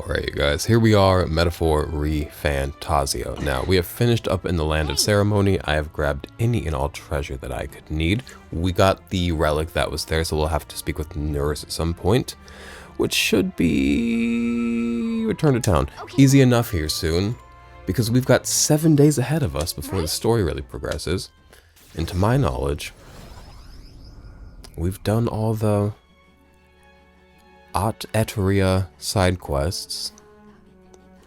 Alright, you guys, here we are, Metaphor ReFantazio. Now, we have finished up in the Land of Ceremony. I have grabbed any and all treasure that I could need. We got the relic that was there, so we'll have to speak with Nurse at some point, which should be return to town. Easy enough here soon, because we've got 7 days ahead of us before the story really progresses. And to my knowledge, we've done all the Eteria side quests.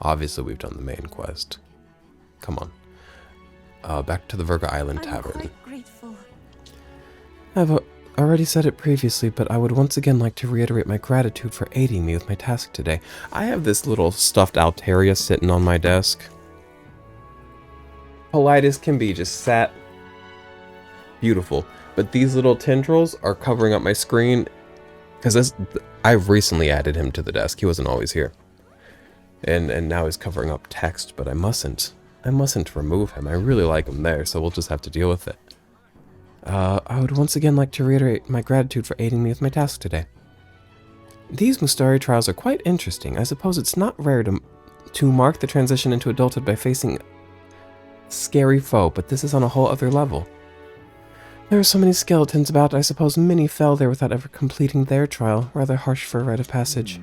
Obviously, we've done the main quest. Come on. Back to the Virga Island Tavern. I've already said it previously, but I would once again like to reiterate my gratitude for aiding me with my task today. I have this little stuffed Altaria sitting on my desk. Polite as can be, just sat. Beautiful. But these little tendrils are covering up my screen. Because I've recently added him to the desk. He wasn't always here. And now he's covering up text, but I mustn't remove him. I really like him there, so we'll just have to deal with it. I would once again like to reiterate my gratitude for aiding me with my task today. These Mustari trials are quite interesting. I suppose it's not rare to mark the transition into adulthood by facing a scary foe, but this is on a whole other level. There are so many skeletons about, I suppose many fell there without ever completing their trial. Rather harsh for a rite of passage.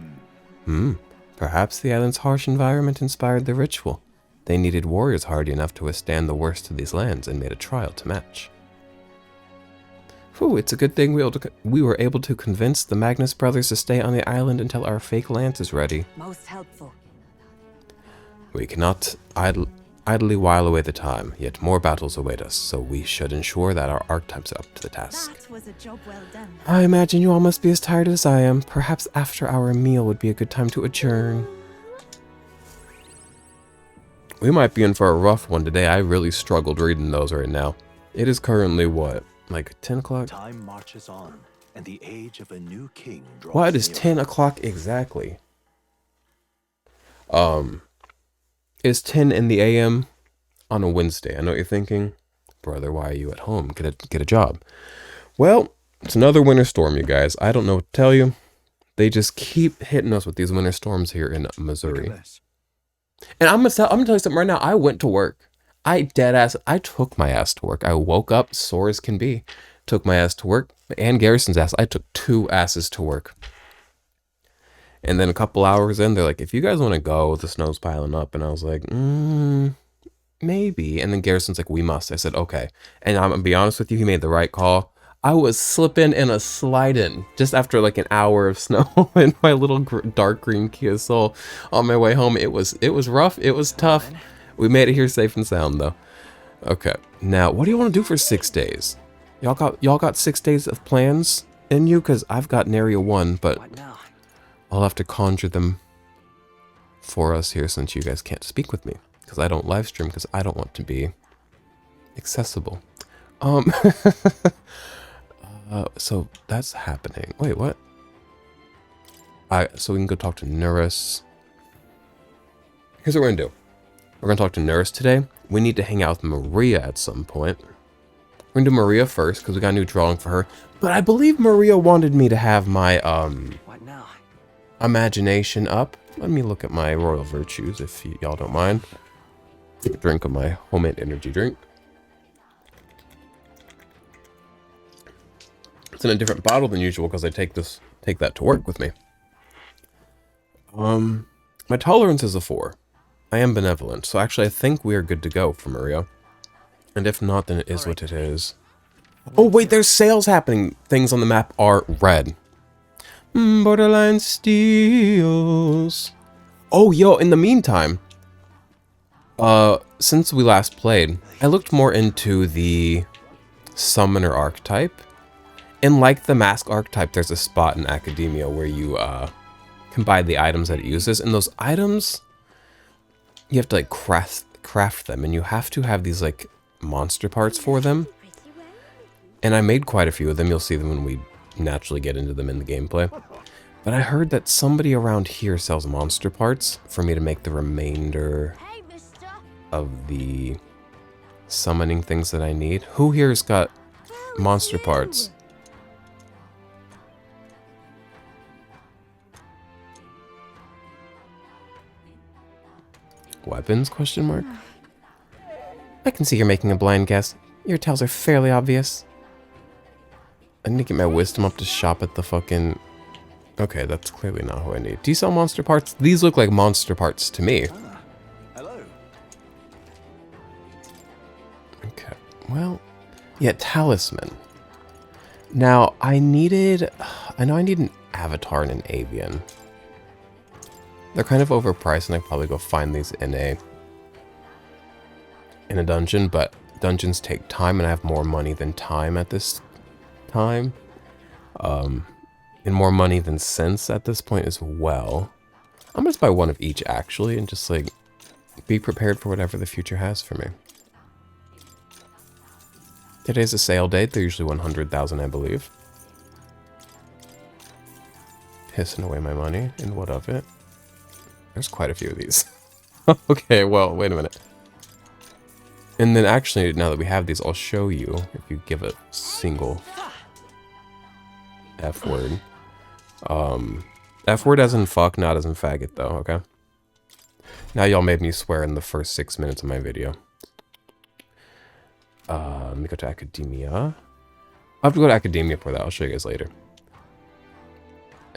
Perhaps the island's harsh environment inspired the ritual. They needed warriors hardy enough to withstand the worst of these lands and made a trial to match. Whew, it's a good thing we were able to convince the Magnus brothers to stay on the island until our fake lance is ready. Most helpful. We cannot idly while away the time, yet more battles await us, so we should ensure that our archetypes are up to the task. That was a job well done. I imagine you all must be as tired as I am. Perhaps after our meal would be a good time to adjourn. We might be in for a rough one today. I really struggled reading those right now. It is currently what? Like 10 o'clock? Time marches on, and the age of a new king draws Why is near. 10 o'clock exactly? It's 10 in the AM on a Wednesday. I know what you're thinking. Brother, why are you at home? Get a job. Well, it's another winter storm, you guys. I don't know what to tell you. They just keep hitting us with these winter storms here in Missouri. And I'm gonna tell you something right now. I went to work. I took my ass to work. I woke up sore as can be. Took my ass to work. And Garrison's ass. I took 2 asses to work. And then a couple hours in, they're like, if you guys want to go, the snow's piling up. And I was like, maybe. And then Garrison's like, we must. I said, okay. And I'm going to be honest with you, he made the right call. I was slipping and a sliding just after like an hour of snow in my little dark green Kia Soul on my way home. It was rough. It was tough. We made it here safe and sound, though. Okay. Now, what do you want to do for 6 days? Y'all got 6 days of plans in you? Because I've got nary one, but What now? I'll have to conjure them for us here since you guys can't speak with me. Because I don't live stream because I don't want to be accessible. So that's happening. Wait, what? So we can go talk to Nurse. Here's what we're gonna do. We're gonna talk to Nurse today. We need to hang out with Maria at some point. We're gonna do Maria first because we got a new drawing for her. But I believe Maria wanted me to have my What now? imagination up. Let me look at my royal virtues if y'all don't mind. Take a drink of my homemade energy drink. It's in a different bottle than usual because I take that to work with me. My tolerance is a 4. I am benevolent, so actually I think we are good to go for Maria. And if not, then it is what it is. Oh wait, there's sales happening. Things on the map are red. Borderline steals. Oh, yo, in the meantime, since we last played, I looked more into the summoner archetype. And like the mask archetype, there's a spot in academia where you can buy the items that it uses. And those items, you have to like craft them. And you have to have these like monster parts for them. And I made quite a few of them. You'll see them when we naturally get into them in the gameplay. But I heard that somebody around here sells monster parts for me to make the remainder of the summoning things that I need. Who here's got monster parts? weapons, question mark? I can see you're making a blind guess. Your tells are fairly obvious. I need to get my wisdom up to shop at the fucking... Okay, that's clearly not who I need. Do you sell monster parts? These look like monster parts to me. Hello. Okay, well... Yeah, talisman. Now, I know I need an avatar and an avian. They're kind of overpriced, and I probably go find these in a dungeon, but dungeons take time, and I have more money than time at this time. And more money than sense at this point as well. I'm gonna just buy one of each, actually, and just, like, be prepared for whatever the future has for me. Today's a sale date. They're usually 100,000, I believe. Pissing away my money, and what of it? There's quite a few of these. Okay, well, wait a minute. And then actually, now that we have these, I'll show you if you give a single F word. F word as in fuck, not as in faggot, though, okay? Now y'all made me swear in the first 6 minutes of my video. Let me go to academia. I'll have to go to academia for that. I'll show you guys later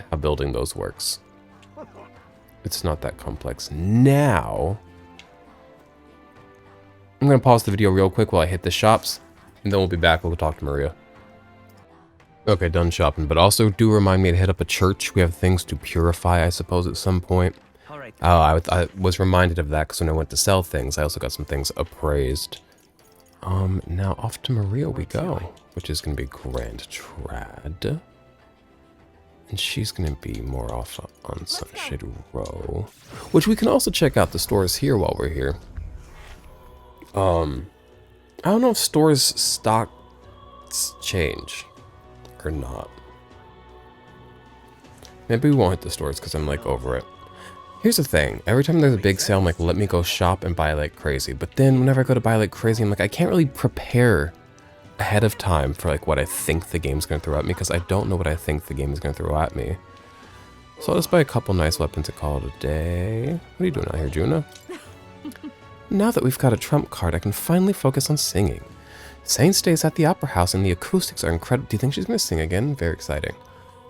how building those works. It's not that complex. Now, I'm going to pause the video real quick while I hit the shops, and then we'll be back. We'll talk to Maria. Okay, done shopping, but also do remind me to hit up a church. We have things to purify, I suppose, at some point. All right. Oh, I was reminded of that because when I went to sell things, I also got some things appraised. Now off to Maria we go, which is going to be Grand Trad. And she's going to be more off on Sunshade Row, which we can also check out the stores here while we're here. I don't know if stores stock change or not. Maybe we won't hit the stores because I'm like over it. Here's the thing. Every time there's a big sale, I'm like, let me go shop and buy like crazy. But then whenever I go to buy like crazy, I'm like, I can't really prepare ahead of time for like what I think the game's going to throw at me because I don't know what I think the game is going to throw at me. So I'll just buy a couple nice weapons and call it a day. What are you doing out here, Juna? Now that we've got a trump card, I can finally focus on singing. Saint stays at the Opera House and the acoustics are incredible. Do you think she's going to sing again? Very exciting.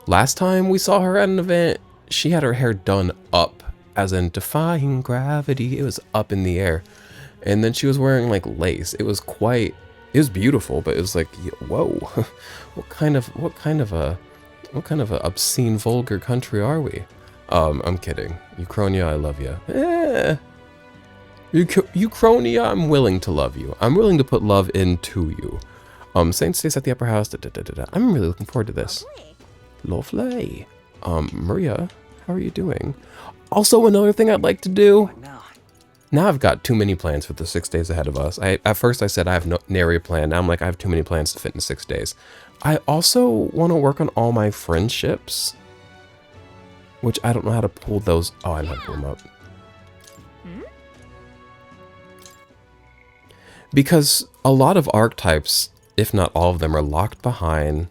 Last time we saw her at an event, she had her hair done up. As in defying gravity, it was up in the air. And then she was wearing like lace. It was beautiful, but it was like, whoa, what kind of a obscene, vulgar country are we? I'm kidding. Uchronia, I love you. Uchronia, I'm willing to love you. I'm willing to put love into you. Saint stays at the Upper House. I'm really looking forward to this. Lovely. Maria, how are you doing? Also, another thing I'd like to do. Now I've got too many plans for the 6 days ahead of us. At first I said I have no nary plan. Now I'm like, I have too many plans to fit in 6 days. I also want to work on all my friendships, which I don't know how to pull those. Oh, I know how to pull them up. Because a lot of archetypes, if not all of them, are locked behind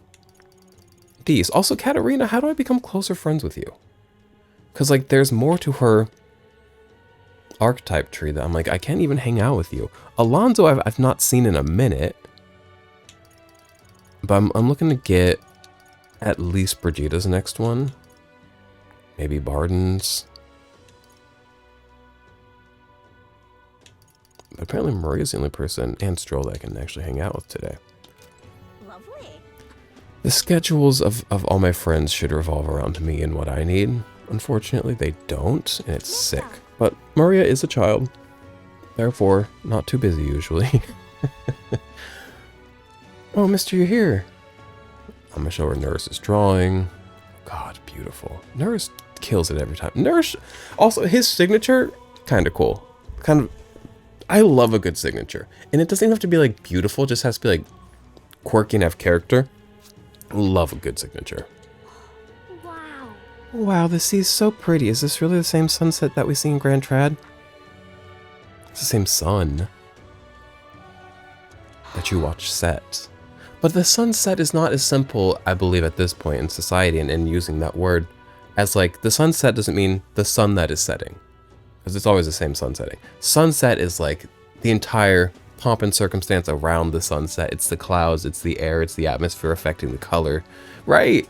these. Also, Katarina, how do I become closer friends with you? Because, like, there's more to her archetype tree that I'm like, I can't even hang out with you. Alonzo, I've not seen in a minute. But I'm looking to get at least Brigitta's next one. Maybe Barden's. But apparently Maria's the only person, and Stroll, that I can actually hang out with today. Lovely. The schedules of all my friends should revolve around me and what I need. Unfortunately, they don't, and it's sick. But Maria is a child, therefore not too busy usually. Oh, mister, you're here. I'm gonna show her Nurse's drawing. God, beautiful. Nurse kills it every time. Nurse, also, his signature, kind of cool. I love a good signature. And it doesn't even have to be, like, beautiful. It just has to be, like, quirky and have character. Love a good signature. Wow, the sea is so pretty. Is this really the same sunset that we see in Grand Trad? It's the same sun that you watch set. But the sunset is not as simple, I believe, at this point in society and in using that word, as like the sunset doesn't mean the sun that is setting. because it's always the same sun setting. Sunset is like the entire pomp and circumstance around the sunset. It's the clouds, it's the air, it's the atmosphere affecting the color, right?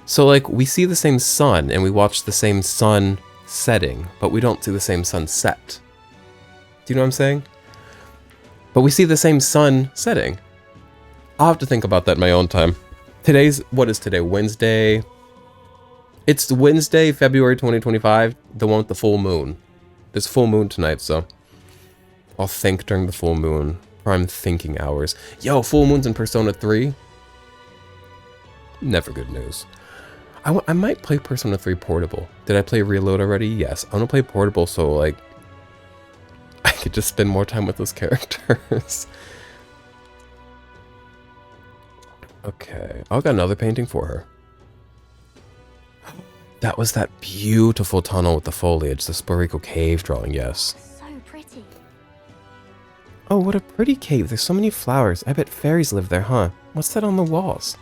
So like we see the same sun and we watch the same sun setting, but we don't see the same sunset. Do you know what I'm saying? But we see the same sun setting. I'll have to think about that in my own time. What is today? Wednesday? It's Wednesday, February 2025, the one with the full moon. There's full moon tonight, so I'll think during the full moon. Prime thinking hours. Yo, full moon's in Persona 3? Never good news. I might play Persona 3 Portable. Did I play Reload already? Yes. I want to play Portable so, like, I could just spend more time with those characters. Okay. I got another painting for her. That was that beautiful tunnel with the foliage, the Sporico cave drawing, yes. So pretty. Oh, what a pretty cave. There's so many flowers. I bet fairies live there, huh? What's that on the walls?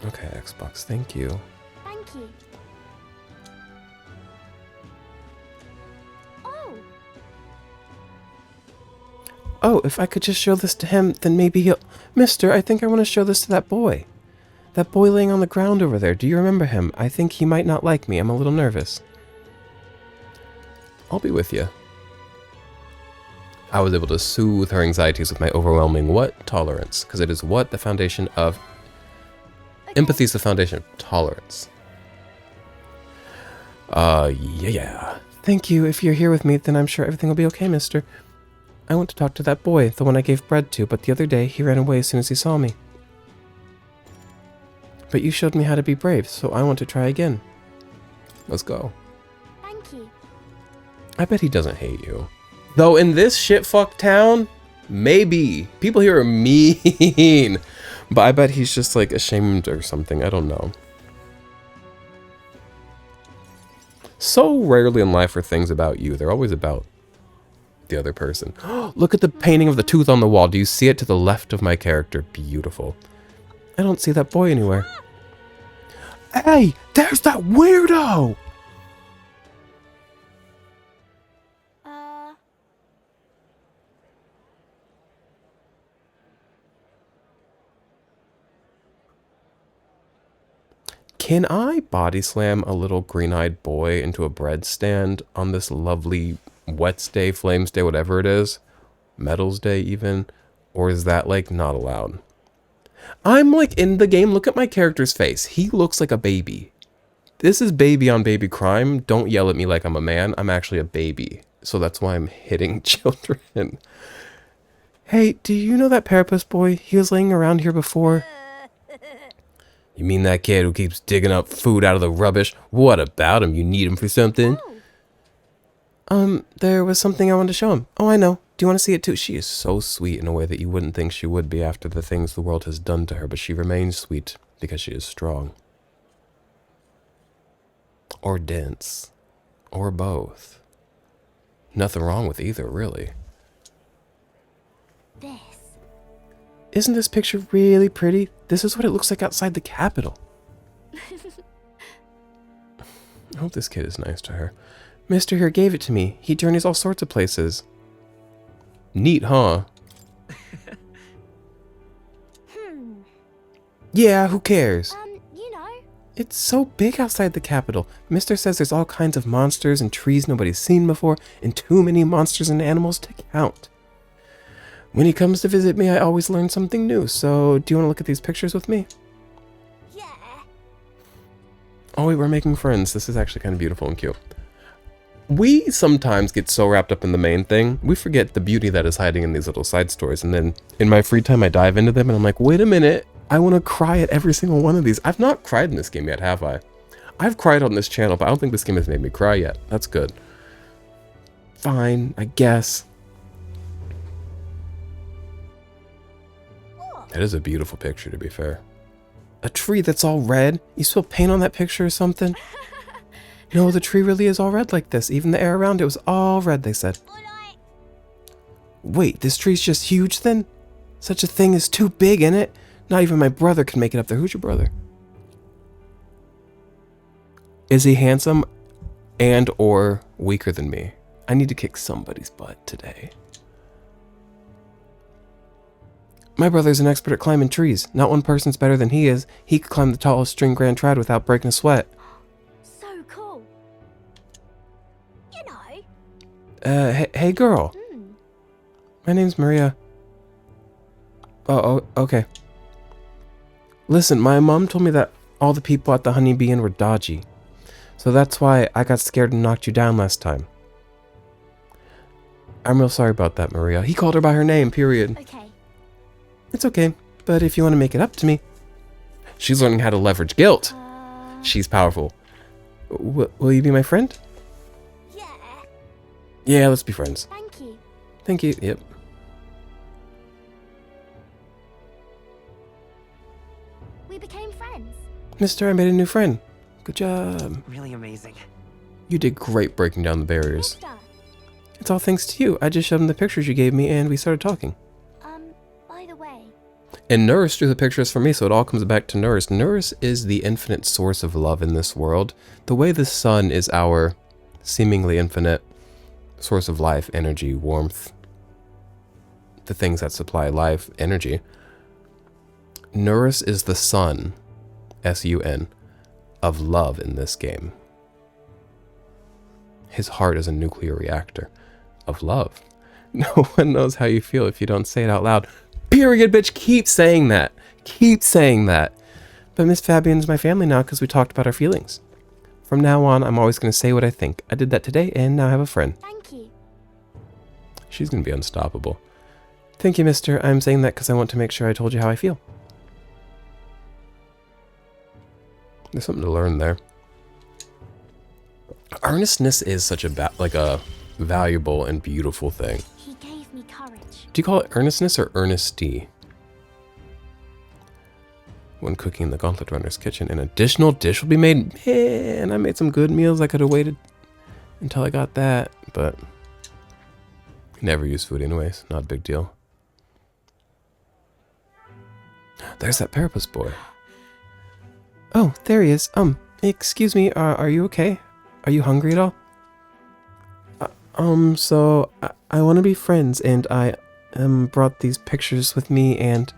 Okay, Xbox, thank you. Thank you. Oh, Oh, if I could just show this to him, then maybe he'll... Mister, I think I want to show this to that boy. That boy laying on the ground over there. Do you remember him? I think he might not like me. I'm a little nervous. I'll be with you. I was able to soothe her anxieties with my overwhelming what? Tolerance. Because it is what? The foundation of... Empathy is the foundation of tolerance. Yeah. Thank you. If you're here with me, then I'm sure everything will be okay, mister. I want to talk to that boy, the one I gave bread to, but the other day he ran away as soon as he saw me. But you showed me how to be brave, so I want to try again. Let's go. thank you. I bet he doesn't hate you. Though in this shitfuck town, maybe. People here are mean. But I bet he's just like ashamed or something. I don't know. So rarely in life are things about you. They're always about the other person. Look at the painting of the tooth on the wall. Do you see it to the left of my character? Beautiful. I don't see that boy anywhere. Hey, there's that weirdo! Can I body slam a little green-eyed boy into a bread stand on this lovely Wets Day, Flames Day, whatever it is? Metals Day even? Or is that like not allowed? I'm like in the game, look at my character's face. He looks like a baby. This is baby on baby crime. Don't yell at me like I'm a man. I'm actually a baby. So that's why I'm hitting children. Hey, do you know that Parapus boy? He was laying around here before. You mean that kid who keeps digging up food out of the rubbish? What about him? You need him for something? There was something I wanted to show him. Oh, I know. Do you want to see it too? She is so sweet in a way that you wouldn't think she would be after the things the world has done to her, but she remains sweet because she is strong. Or dense. Or both. Nothing wrong with either, really. This. Isn't this picture really pretty? This is what it looks like outside the Capitol. I hope this kid is nice to her. Mr. here gave it to me. He journeys all sorts of places. Neat, huh? Yeah, who cares? You know. It's so big outside the Capitol. Mister says there's all kinds of monsters and trees nobody's seen before, and too many monsters and animals to count. When he comes to visit me, I always learn something new, so do you want to look at these pictures with me? Yeah. Oh wait, we're making friends. This is actually kind of beautiful and cute. We sometimes get so wrapped up in the main thing, we forget the beauty that is hiding in these little side stories, and then in my free time I dive into them and I'm like, wait a minute, I want to cry at every single one of these. I've not cried in this game yet, have I? I've cried on this channel, but I don't think this game has made me cry yet. That's good. Fine, I guess. That is a beautiful picture, to be fair. A tree that's all red? You spill paint on that picture or something? No, the tree really is all red like this. Even the air around it was all red, they said. Wait, this tree's just huge then? Such a thing is too big, in it? Not even my brother can make it up there. Who's your brother? Is he handsome and or weaker than me? I need to kick somebody's butt today. My brother's an expert at climbing trees. Not one person's better than he is. He could climb the tallest string Grand Trad without breaking a sweat. So cool. You know. Hey girl. My name's Maria. Oh, okay. Listen, my mom told me that all the people at the Honeybee Inn were dodgy. So that's why I got scared and knocked you down last time. I'm real sorry about that, Maria. He called her by her name, period. Okay. It's okay, but if you want to make it up to me... She's learning how to leverage guilt. She's powerful. Will you be my friend? Yeah. Yeah, let's be friends. Thank you. Thank you, yep. We became friends. Mister, I made a new friend. Good job. Really amazing. You did great breaking down the barriers. Mister. It's all thanks to you. I just showed him the pictures you gave me and we started talking. By the way. And Nurse drew the pictures for me, so it all comes back to Nurse. Nurse is the infinite source of love in this world. The way the sun is our seemingly infinite source of life, energy, warmth, the things that supply life, energy. Nurse is the sun, S-U-N, of love in this game. His heart is a nuclear reactor of love. No one knows how you feel if you don't say it out loud. Period, bitch. Keep saying that. Keep saying that. But Miss Fabian's my family now because we talked about our feelings. From now on, I'm always going to say what I think. I did that today and now I have a friend. Thank you. She's going to be unstoppable. Thank you, mister. I'm saying that because I want to make sure I told you how I feel. There's something to learn there. Earnestness is such a valuable and beautiful thing. He gave me courage. Do you call it earnestness or earnesty? When cooking in the Gauntlet Runner's kitchen, an additional dish will be made. Man, I made some good meals. I could have waited until I got that, but never use food anyways. Not a big deal. There's that Parapus boy. Oh, there he is. Excuse me, are you okay? Are you hungry at all? So I want to be friends, and I brought these pictures with me, and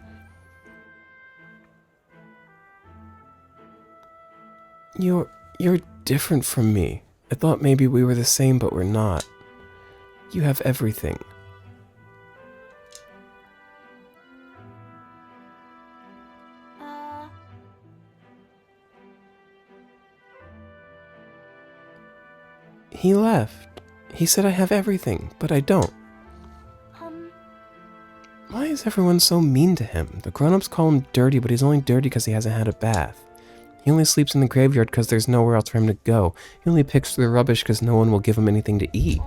you're different from me. I thought maybe we were the same, but we're not. You have everything. He left. He said I have everything, but I don't. Why is everyone so mean to him? The grown-ups call him dirty, but he's only dirty because he hasn't had a bath. He only sleeps in the graveyard because there's nowhere else for him to go. He only picks through the rubbish because no one will give him anything to eat.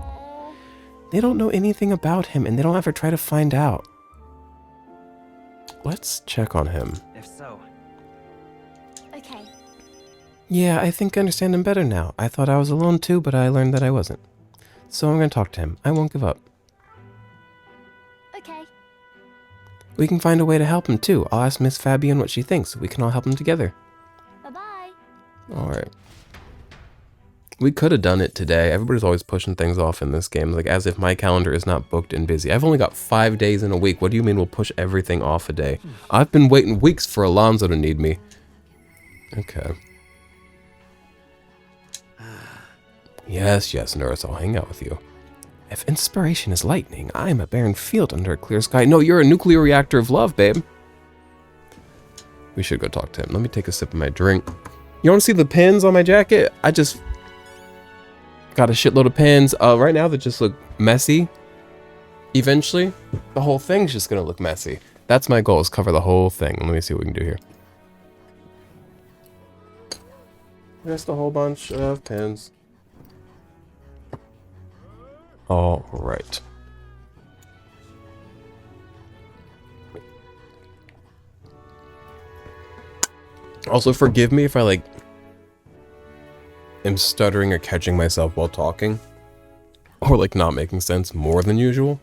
They don't know anything about him, and they don't ever try to find out. Let's check on him. If so. Okay. Yeah, I think I understand him better now. I thought I was alone too, but I learned that I wasn't. So I'm going to talk to him. I won't give up. Okay. We can find a way to help him too. I'll ask Miss Fabian what she thinks. We can all help him together. Bye-bye. Alright. We could have done it today. Everybody's always pushing things off in this game, like as if my calendar is not booked and busy. I've only got 5 days in a week. What do you mean we'll push everything off a day? I've been waiting weeks for Alonzo to need me. Okay. Yes, Nurse, I'll hang out with you. If inspiration is lightning, I am a barren field under a clear sky. No, you're a nuclear reactor of love, babe. We should go talk to him. Let me take a sip of my drink. You want to see the pins on my jacket? I just got a shitload of pins. Right now they just look messy. Eventually, the whole thing's just gonna look messy. That's my goal, is cover the whole thing. Let me see what we can do here. Just a whole bunch of pins. All right. Also, forgive me if I am stuttering or catching myself while talking, or not making sense more than usual.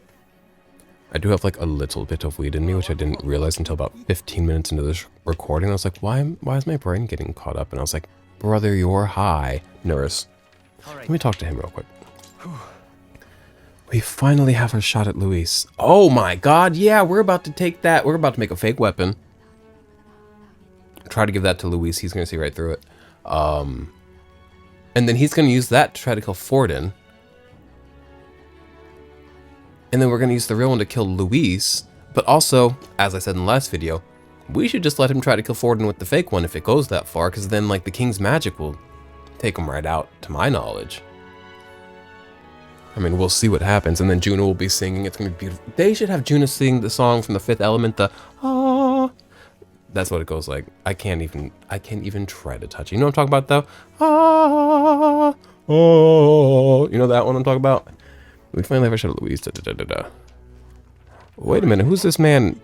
I do have a little bit of weed in me, which I didn't realize until about 15 minutes into this recording. I was like, why is my brain getting caught up? And I was like, Brother, you're high. Nurse. Let me talk to him real quick. We finally have our shot at Luis. Oh my god, yeah, we're about to take that. We're about to make a fake weapon. Try to give that to Luis. He's going to see right through it. And then he's going to use that to try to kill Forden. And then we're going to use the real one to kill Luis. But also, as I said in the last video, we should just let him try to kill Forden with the fake one if it goes that far. Because then, like, the King's magic will take him right out, to my knowledge. I mean, we'll see what happens. And then Juna will be singing. It's going to be beautiful. They should have Juna sing the song from The Fifth Element. The, ah. That's what it goes like. I can't even try to touch it. You know what I'm talking about, though? Ah. Oh. You know that one I'm talking about? We finally have a shot at Louise. Da, da, da, da, da. Wait a minute. Who's this man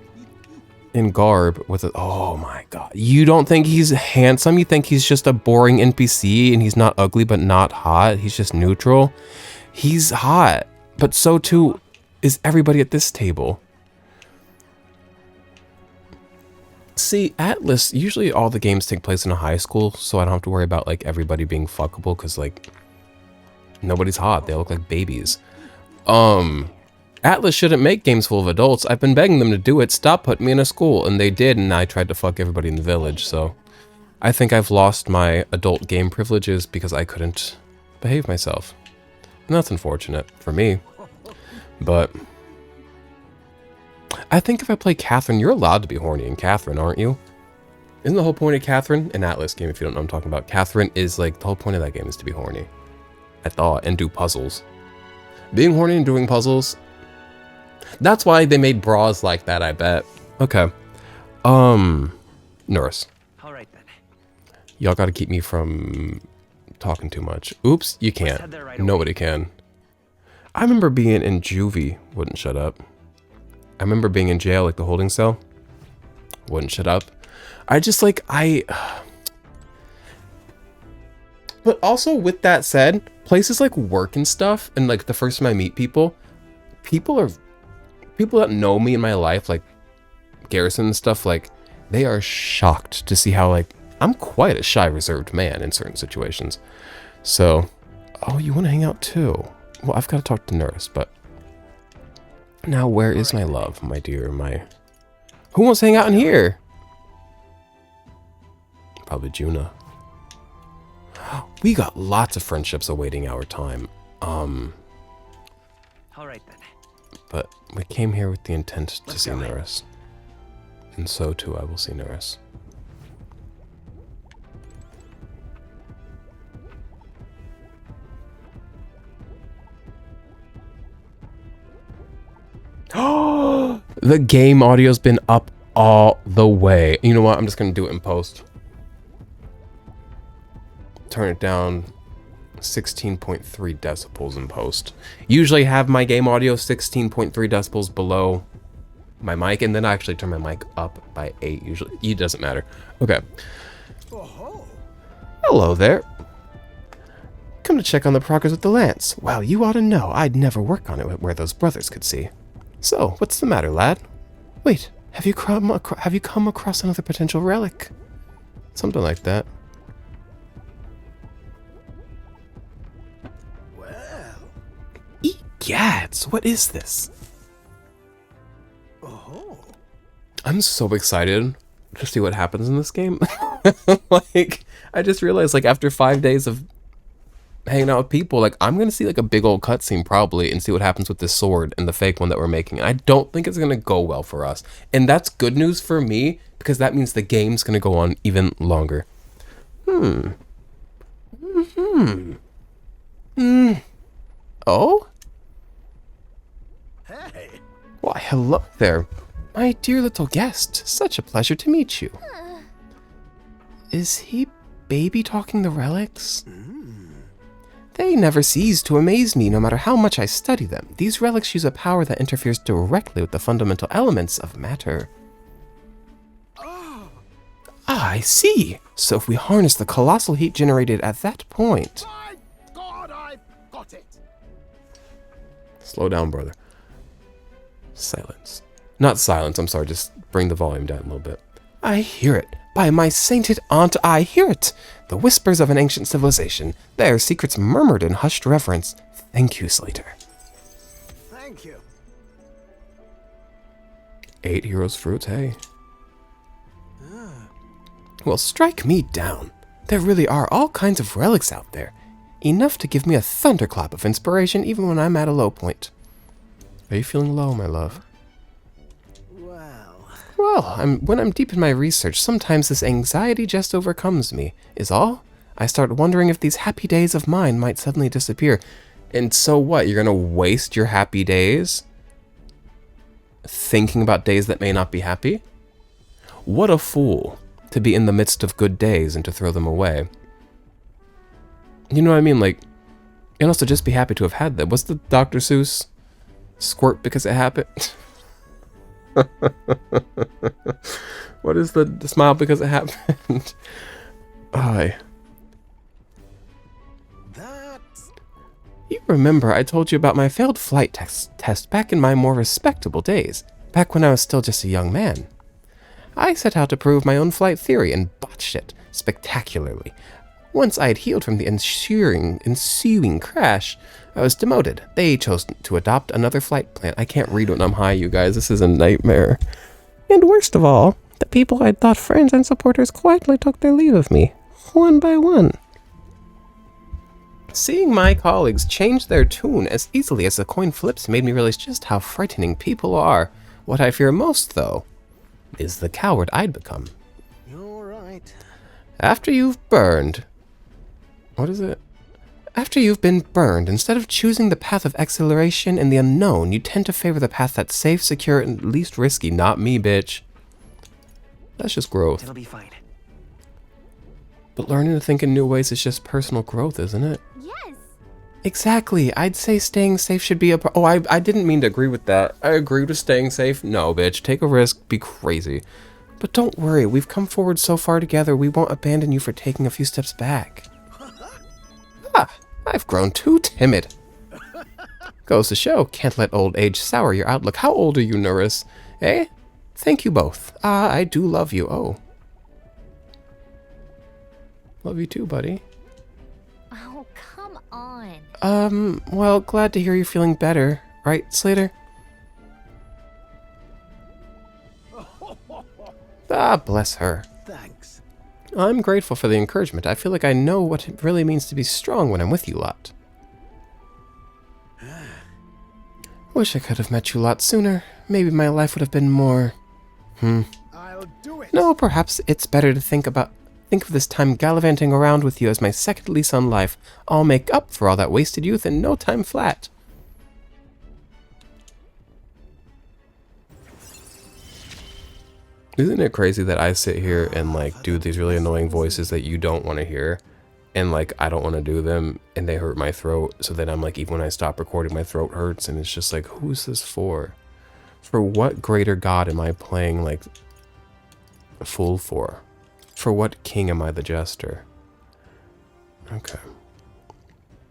in garb with a... Oh, my God. You don't think he's handsome? You think he's just a boring NPC and he's not ugly but not hot? He's just neutral? He's hot. But so, too, is everybody at this table. See, Atlas, usually all the games take place in a high school, so I don't have to worry about, like, everybody being fuckable, because, like, nobody's hot. They look like babies. Atlas shouldn't make games full of adults. I've been begging them to do it. Stop putting me in a school. And they did, and I tried to fuck everybody in the village, so... I think I've lost my adult game privileges because I couldn't behave myself. And that's unfortunate for me. But... I think if I play Catherine, you're allowed to be horny in Catherine, aren't you? Isn't the whole point of Catherine, an Atlas game if you don't know what I'm talking about, Catherine is like, the whole point of that game is to be horny. I thought, and do puzzles. Being horny and doing puzzles, that's why they made bras like that, I bet. Okay. Nurse. Alright then. Y'all gotta keep me from talking too much. Oops, you can't. Right Nobody can. I remember being in juvie, wouldn't shut up. I remember being in jail, like the holding cell. Wouldn't shut up. I just like, But also with that said, places like work and stuff, and like the first time I meet people that know me in my life, like Garrison and stuff, like they are shocked to see how like, I'm quite a shy, reserved man in certain situations. So, oh, you want to hang out too? Well, I've got to talk to Nurse, but... Now, where is my love, my dear, my... Who wants to hang out in here? Probably Juna. We got lots of friendships awaiting our time. Alright then. But we came here with the intent to Let's see go. Nurse. And so, too, I will see Nurse. The game audio's been up all the way. You know what? I'm just gonna do it in post. Turn it down 16.3 decibels in post. Usually have my game audio 16.3 decibels below my mic, and then I actually turn my mic up by 8 usually. It doesn't matter. Okay. Hello there. Come to check on the progress of the lance. Well, you ought to know I'd never work on it where those brothers could see. So, what's the matter, lad? Wait, have you come across another potential relic? Something like that. Well. Egads, what is this? Oh. I'm so excited to see what happens in this game. Like, I just realized, like, after 5 days of hanging out with people, like, I'm gonna see like a big old cutscene probably and see what happens with this sword and the fake one that we're making. And I don't think it's gonna go well for us, and that's good news for me because that means the game's gonna go on even longer. Oh, Hey. why hello there, my dear little guest. Such a pleasure to meet you. Is he baby talking the relics? They never cease to amaze me no matter how much I study them. These relics use a power that interferes directly with the fundamental elements of matter. Ah, I see. So if we harness the colossal heat generated at that point... My God, I've got it. Slow down, brother. Silence. Not silence, I'm sorry, just bring the volume down a little bit. I hear it. By my sainted aunt, I hear it! The whispers of an ancient civilization, their secrets murmured in hushed reverence. Thank you, Slater. Thank you. 8 heroes fruits, hey. Well, strike me down. There really are all kinds of relics out there. Enough to give me a thunderclap of inspiration even when I'm at a low point. Are you feeling low, my love? Well, when I'm deep in my research, sometimes this anxiety just overcomes me, is all. I start wondering if these happy days of mine might suddenly disappear. And so what? You're gonna waste your happy days thinking about days that may not be happy? What a fool to be in the midst of good days and to throw them away. You know what I mean? Like, and also just be happy to have had them. What's the Dr. Seuss? Squirt because it happened? What is the smile because it happened? Aye. You remember I told you about my failed flight test back in my more respectable days, back when I was still just a young man. I set out to prove my own flight theory and botched it spectacularly. Once I had healed from the ensuing crash, I was demoted. They chose to adopt another flight plan. I can't read when I'm high, you guys. This is a nightmare. And worst of all, the people I'd thought friends and supporters quietly took their leave of me, one by one. Seeing my colleagues change their tune as easily as the coin flips made me realize just how frightening people are. What I fear most, though, is the coward I'd become. You're right. After you've burned... What is it? After you've been burned, instead of choosing the path of acceleration and the unknown, you tend to favor the path that's safe, secure, and least risky. Not me, bitch. That's just growth. It'll be fine. But learning to think in new ways is just personal growth, isn't it? Yes. Exactly. I'd say staying safe should be a... Oh, I didn't mean to agree with that. I agreed with staying safe. No, bitch. Take a risk. Be crazy. But don't worry. We've come forward so far together, we won't abandon you for taking a few steps back. Ah, I've grown too timid. Goes to show, can't let old age sour your outlook. How old are you, Norris? Eh? Thank you both. Ah, I do love you. Oh. Love you too, buddy. Oh, come on. Well, glad to hear you're feeling better. Right, Slater? Ah, bless her. Thanks. I'm grateful for the encouragement. I feel like I know what it really means to be strong when I'm with you lot. Wish I could have met you a lot sooner. Maybe my life would have been more... I'll do it. No, perhaps it's better to think of this time gallivanting around with you as my second lease on life. I'll make up for all that wasted youth in no time flat. Isn't it crazy that I sit here and like do these really annoying voices that you don't want to hear, and like I don't want to do them and they hurt my throat, so then I'm like, even when I stop recording my throat hurts, and it's just like, who's this for? For what greater god am I playing like a fool for? For what king am I the jester? Okay.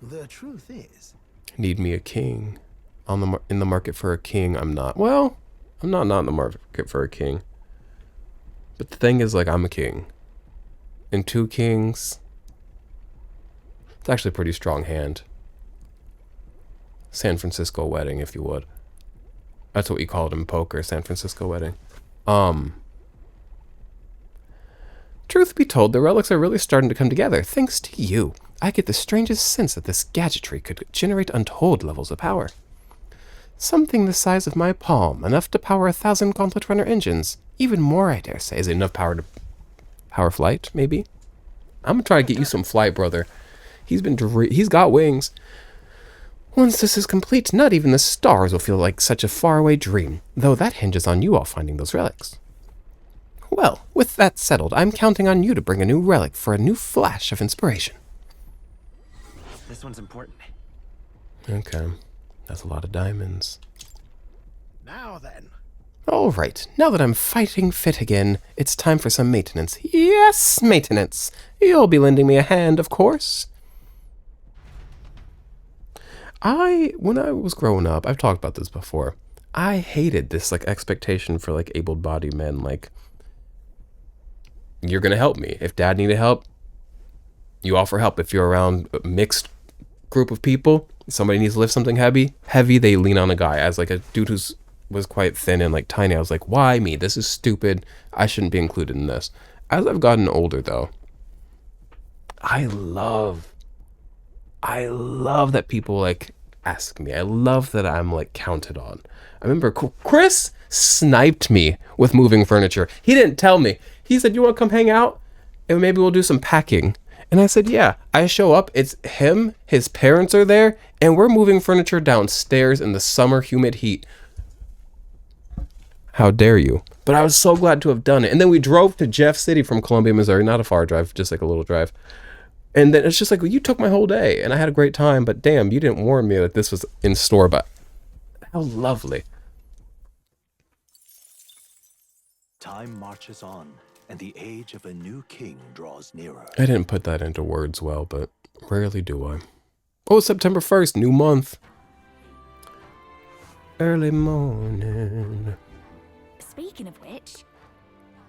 The truth is, Need me a king. In the market for a king. I'm not. Well, I'm not in the market for a king. But the thing is, like, I'm a king. And 2 kings... It's actually a pretty strong hand. San Francisco wedding, if you would. That's what we called in poker, San Francisco wedding. Truth be told, the relics are really starting to come together, thanks to you. I get the strangest sense that this gadgetry could generate untold levels of power. Something the size of my palm, enough to power 1,000 Gauntlet Runner engines. Even more, I dare say. Is it enough power to power flight, maybe? I'm gonna try to get you some flight, brother. He's got wings. Once this is complete, not even the stars will feel like such a faraway dream, though that hinges on you all finding those relics. Well, with that settled, I'm counting on you to bring a new relic for a new flash of inspiration. This one's important. Okay. That's a lot of diamonds. now then. All right, now that I'm fighting fit again, it's time for some maintenance. Yes, maintenance. You'll be lending me a hand, of course. When I was growing up, I've talked about this before, I hated this, like, expectation for, like, able-bodied men, like, you're going to help me. If dad needed help, you offer help. If you're around a mixed group of people, somebody needs to lift something heavy, they lean on a guy. As like a dude was quite thin and like tiny, I was like, why me? This is stupid. I shouldn't be included in this. As I've gotten older though, I love that people like ask me. I love that I'm like counted on. I remember Chris sniped me with moving furniture. He didn't tell me. He said, you want to come hang out? And maybe we'll do some packing. And I said, yeah. I show up. It's him. His parents are there. And we're moving furniture downstairs in the summer humid heat. How dare you? But I was so glad to have done it. And then we drove to Jeff City from Columbia, Missouri. Not a far drive, just like a little drive. And then it's just like, well, you took my whole day. And I had a great time. But damn, you didn't warn me that this was in store. But how lovely. Time marches on, and the age of a new king draws nearer. I didn't put that into words well, but rarely do I. Oh, September 1st, new month. Early morning. Speaking of which,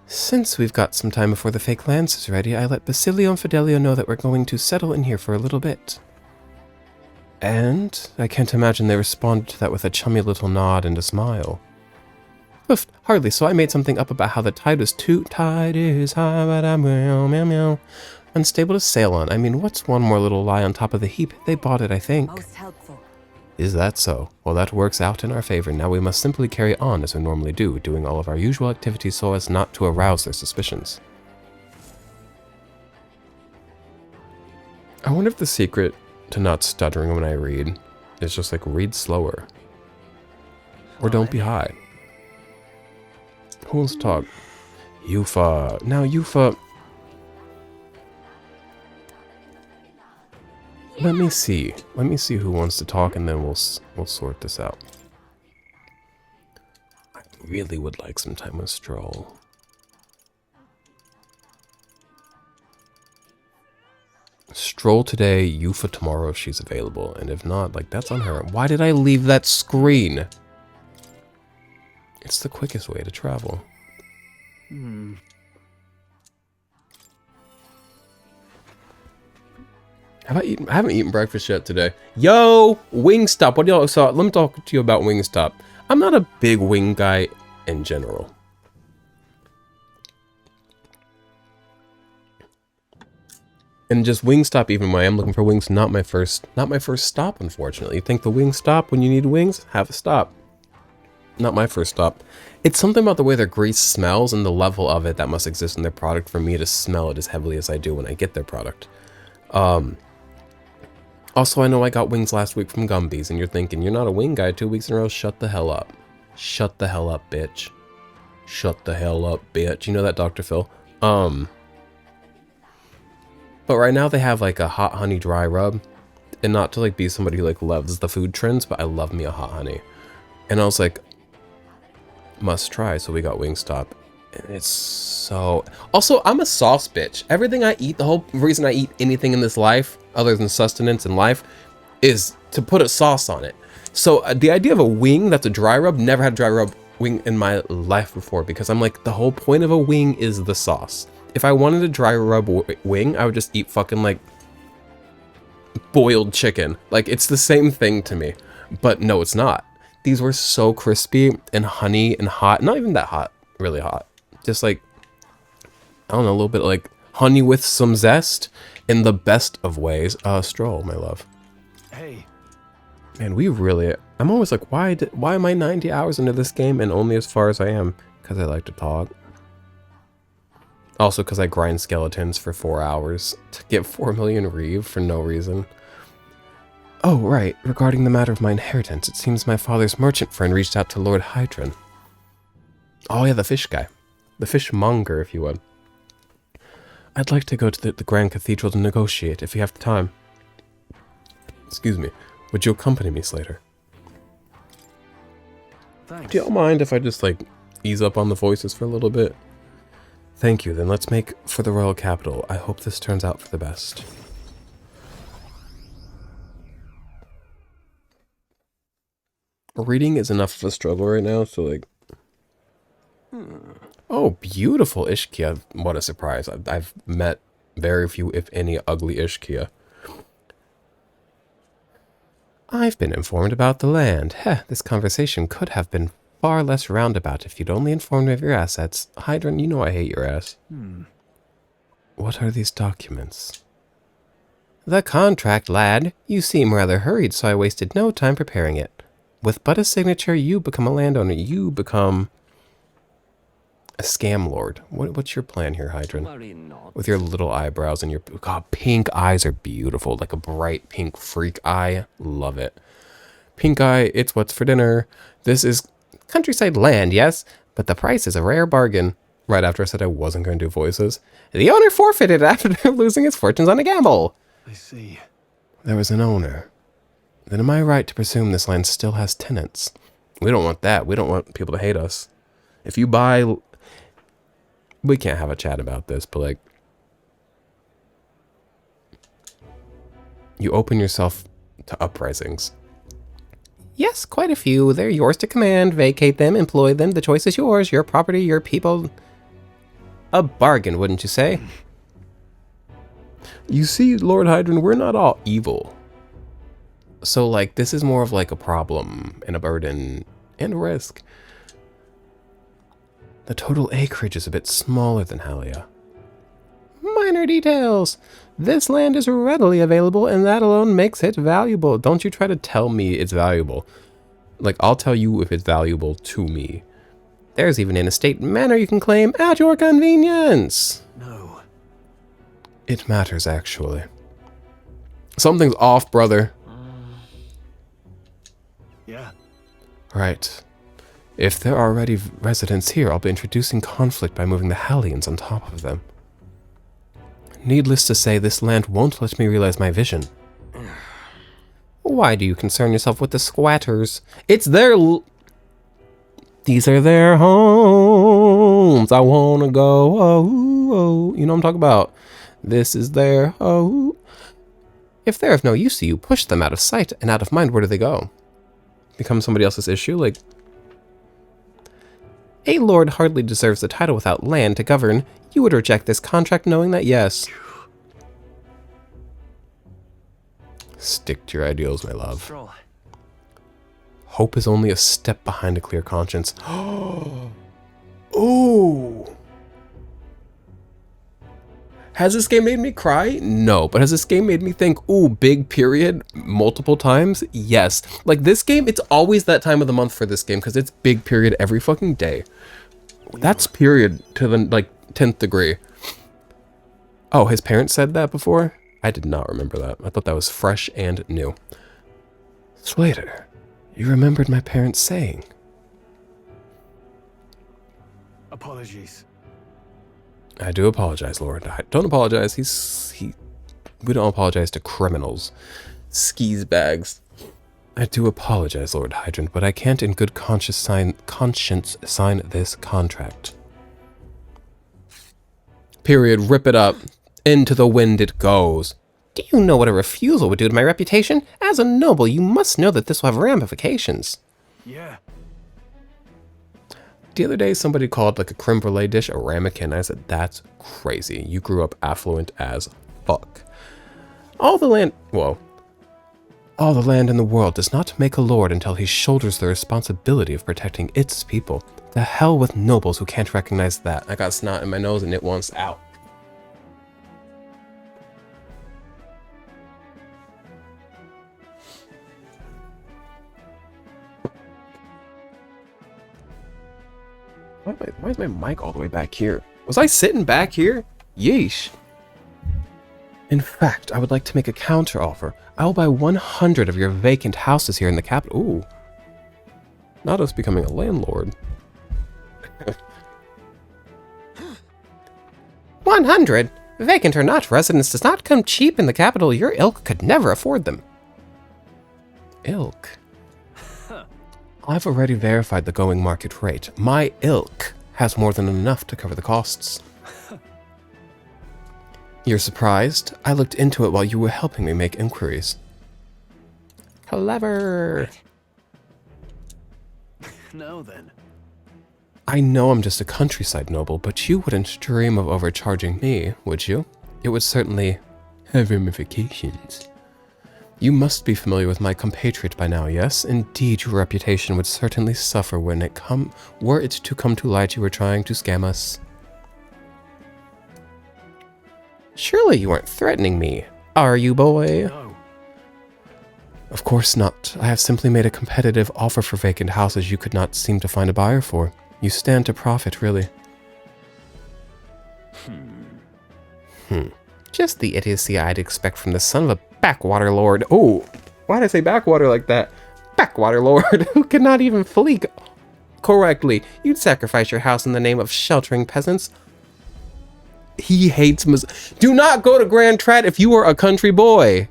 Since we've got some time before the fake lance is ready, I let Basilio and Fidelio know that we're going to settle in here for a little bit. And I can't imagine they responded to that with a chummy little nod and a smile. Oof, hardly so. I made something up about how the tide was tide is high, but I'm meow, meow, meow. Unstable to sail on. I mean, what's one more little lie on top of the heap? They bought it, I think. Most helpful. Is that so? Well, that works out in our favor. Now we must simply carry on as we normally do, doing all of our usual activities so as not to arouse their suspicions. I wonder if the secret to not stuttering when I read is just like read slower. Or don't be high. Who wants to talk? Yufa. Now, Yufa. Let me see. Let me see who wants to talk, and then we'll sort this out. I really would like some time with Stroll. Stroll today, Yufa tomorrow if she's available, and if not, like, that's on her. Why did I leave that screen? It's the quickest way to travel. I haven't eaten breakfast yet today. Yo, Wingstop. What do y'all saw? Let me talk to you about Wingstop. I'm not a big wing guy in general. And just Wingstop, even when I am looking for wings, not my first stop, unfortunately. You think the wing stop when you need wings? Have a stop. Not my first stop. It's something about the way their grease smells and the level of it that must exist in their product for me to smell it as heavily as I do when I get their product. Also, I know I got wings last week from Gumby's, and you're thinking, you're not a wing guy 2 weeks in a row. Shut the hell up. Shut the hell up, bitch. Shut the hell up, bitch. You know that, Dr. Phil? But right now they have like a hot honey dry rub. And not to like be somebody who like loves the food trends, but I love me a hot honey. And I was like, must try. So we got Wingstop. And it's so... Also, I'm a sauce bitch. Everything I eat, the whole reason I eat anything in this life, other than sustenance in life, is to put a sauce on it. So the idea of a wing that's a dry rub, never had a dry rub wing in my life before, because I'm like, the whole point of a wing is the sauce. If I wanted a dry rub wing, I would just eat fucking like boiled chicken. Like, it's the same thing to me. But no, it's not. These were so crispy and honey and hot. Not even that hot, really hot. Just like, I don't know, a little bit like honey with some zest in the best of ways. Stroll, my love. Hey. Man, we really, I'm always like, why am I 90 hours into this game and only as far as I am? Because I like to talk. Also because I grind skeletons for 4 hours to get 4 million reeve for no reason. Oh, right. Regarding the matter of my inheritance, it seems my father's merchant friend reached out to Lord Hydron. Oh yeah, the fish guy. The fishmonger, if you would. I'd like to go to the Grand Cathedral to negotiate, if you have the time. Excuse me. Would you accompany me, Slater? Thanks. Do y'all mind if I just, like, ease up on the voices for a little bit? Thank you. Then let's make for the royal capital. I hope this turns out for the best. Reading is enough of a struggle right now, so, like... Oh, Oh, beautiful Ishkia. What a surprise. I've met very few, if any, ugly Ishkia. I've been informed about the land. Heh, this conversation could have been far less roundabout if you'd only informed me of your assets. Hydron, you know I hate your ass. What are these documents? The contract, lad. You seem rather hurried, so I wasted no time preparing it. With but a signature, you become a landowner. You become a scam lord. What's your plan here, Hydron? Worry not. With your little eyebrows and your... God, pink eyes are beautiful. Like a bright pink freak eye. Love it. Pink eye, it's what's for dinner. This is countryside land, yes? But the price is a rare bargain. Right after I said I wasn't going to do voices. The owner forfeited after losing his fortunes on a gamble. I see. There was an owner. Then am I right to presume this land still has tenants? We don't want that. We don't want people to hate us. If you buy... We can't have a chat about this, but like... You open yourself to uprisings. Yes, quite a few. They're yours to command. Vacate them, employ them. The choice is yours. Your property, your people. A bargain, wouldn't you say? You see, Lord Hydron, we're not all evil. So, like, this is more of like a problem and a burden and a risk. The total acreage is a bit smaller than Halia. Minor details. This land is readily available, and that alone makes it valuable. Don't you try to tell me it's valuable. Like, I'll tell you if it's valuable to me. There's even an estate manor you can claim at your convenience. No. It matters, actually. Something's off, brother. Yeah. Right. If there are already residents here, I'll be introducing conflict by moving the Hallians on top of them. Needless to say, this land won't let me realize my vision. Why do you concern yourself with the squatters? It's their... These are their homes. I wanna go. Oh, oh. You know what I'm talking about. This is their... Oh. If they're of no use to you, push them out of sight and out of mind. Where do they go? Become somebody else's issue? Like... A lord hardly deserves the title without land to govern. You would reject this contract knowing that, yes. Stick to your ideals, my love. Stroll. Hope is only a step behind a clear conscience. Ooh. Has this game made me cry? No. But has this game made me think, ooh, big period multiple times? Yes. Like this game, it's always that time of the month for this game because it's big period every fucking day. That's period to the like 10th degree. Oh, his parents said that before? I did not remember that. I thought that was fresh and new. Slater, you remembered my parents saying. Apologies. I do apologize, Lord. Don't apologize. We don't apologize to criminals. Skis bags. I do apologize, Lord Hydrant, but I can't in good conscience sign this contract. Period. Rip it up. Into the wind it goes. Do you know what a refusal would do to my reputation? As a noble, you must know that this will have ramifications. Yeah. The other day, somebody called like a creme brulee dish a ramekin. I said, that's crazy. You grew up affluent as fuck. All the land in the world does not make a lord until he shoulders the responsibility of protecting its people. The hell with nobles who can't recognize that. I got snot in my nose and it wants out. Why is my mic all the way back here? Was I sitting back here? Yeesh. In fact, I would like to make a counter offer. I will buy 100 of your vacant houses here in the capital. Ooh. Not us becoming a landlord. 100? Vacant or not, residence does not come cheap in the capital. Your ilk could never afford them. Ilk? I've already verified the going market rate. My ilk has more than enough to cover the costs. You're surprised? I looked into it while you were helping me make inquiries. Clever. Now then. I know I'm just a countryside noble, but you wouldn't dream of overcharging me, would you? It would certainly have ramifications. You must be familiar with my compatriot by now, yes? Indeed, your reputation would certainly suffer were it to come to light you were trying to scam us. Surely you aren't threatening me, are you, boy? No. Of course not. I have simply made a competitive offer for vacant houses you could not seem to find a buyer for. You stand to profit, really. Just the idiocy I'd expect from the son of a backwater lord. Oh, why did I say backwater like that? Backwater lord who cannot even flee correctly. You'd sacrifice your house in the name of sheltering peasants. He hates Do not go to Grand Trat if you are a country boy.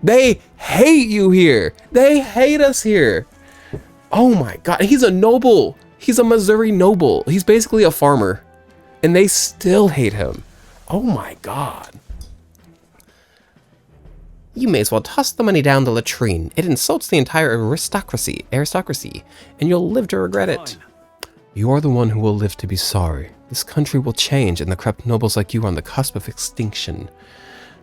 They hate you here. They hate us here. Oh my god, he's a noble. He's a Missouri noble. He's basically a farmer. And they still hate him. Oh my god. You may as well toss the money down the latrine. It insults the entire aristocracy, and you'll live to regret it. You are the one who will live to be sorry. This country will change, and the corrupt nobles like you are on the cusp of extinction.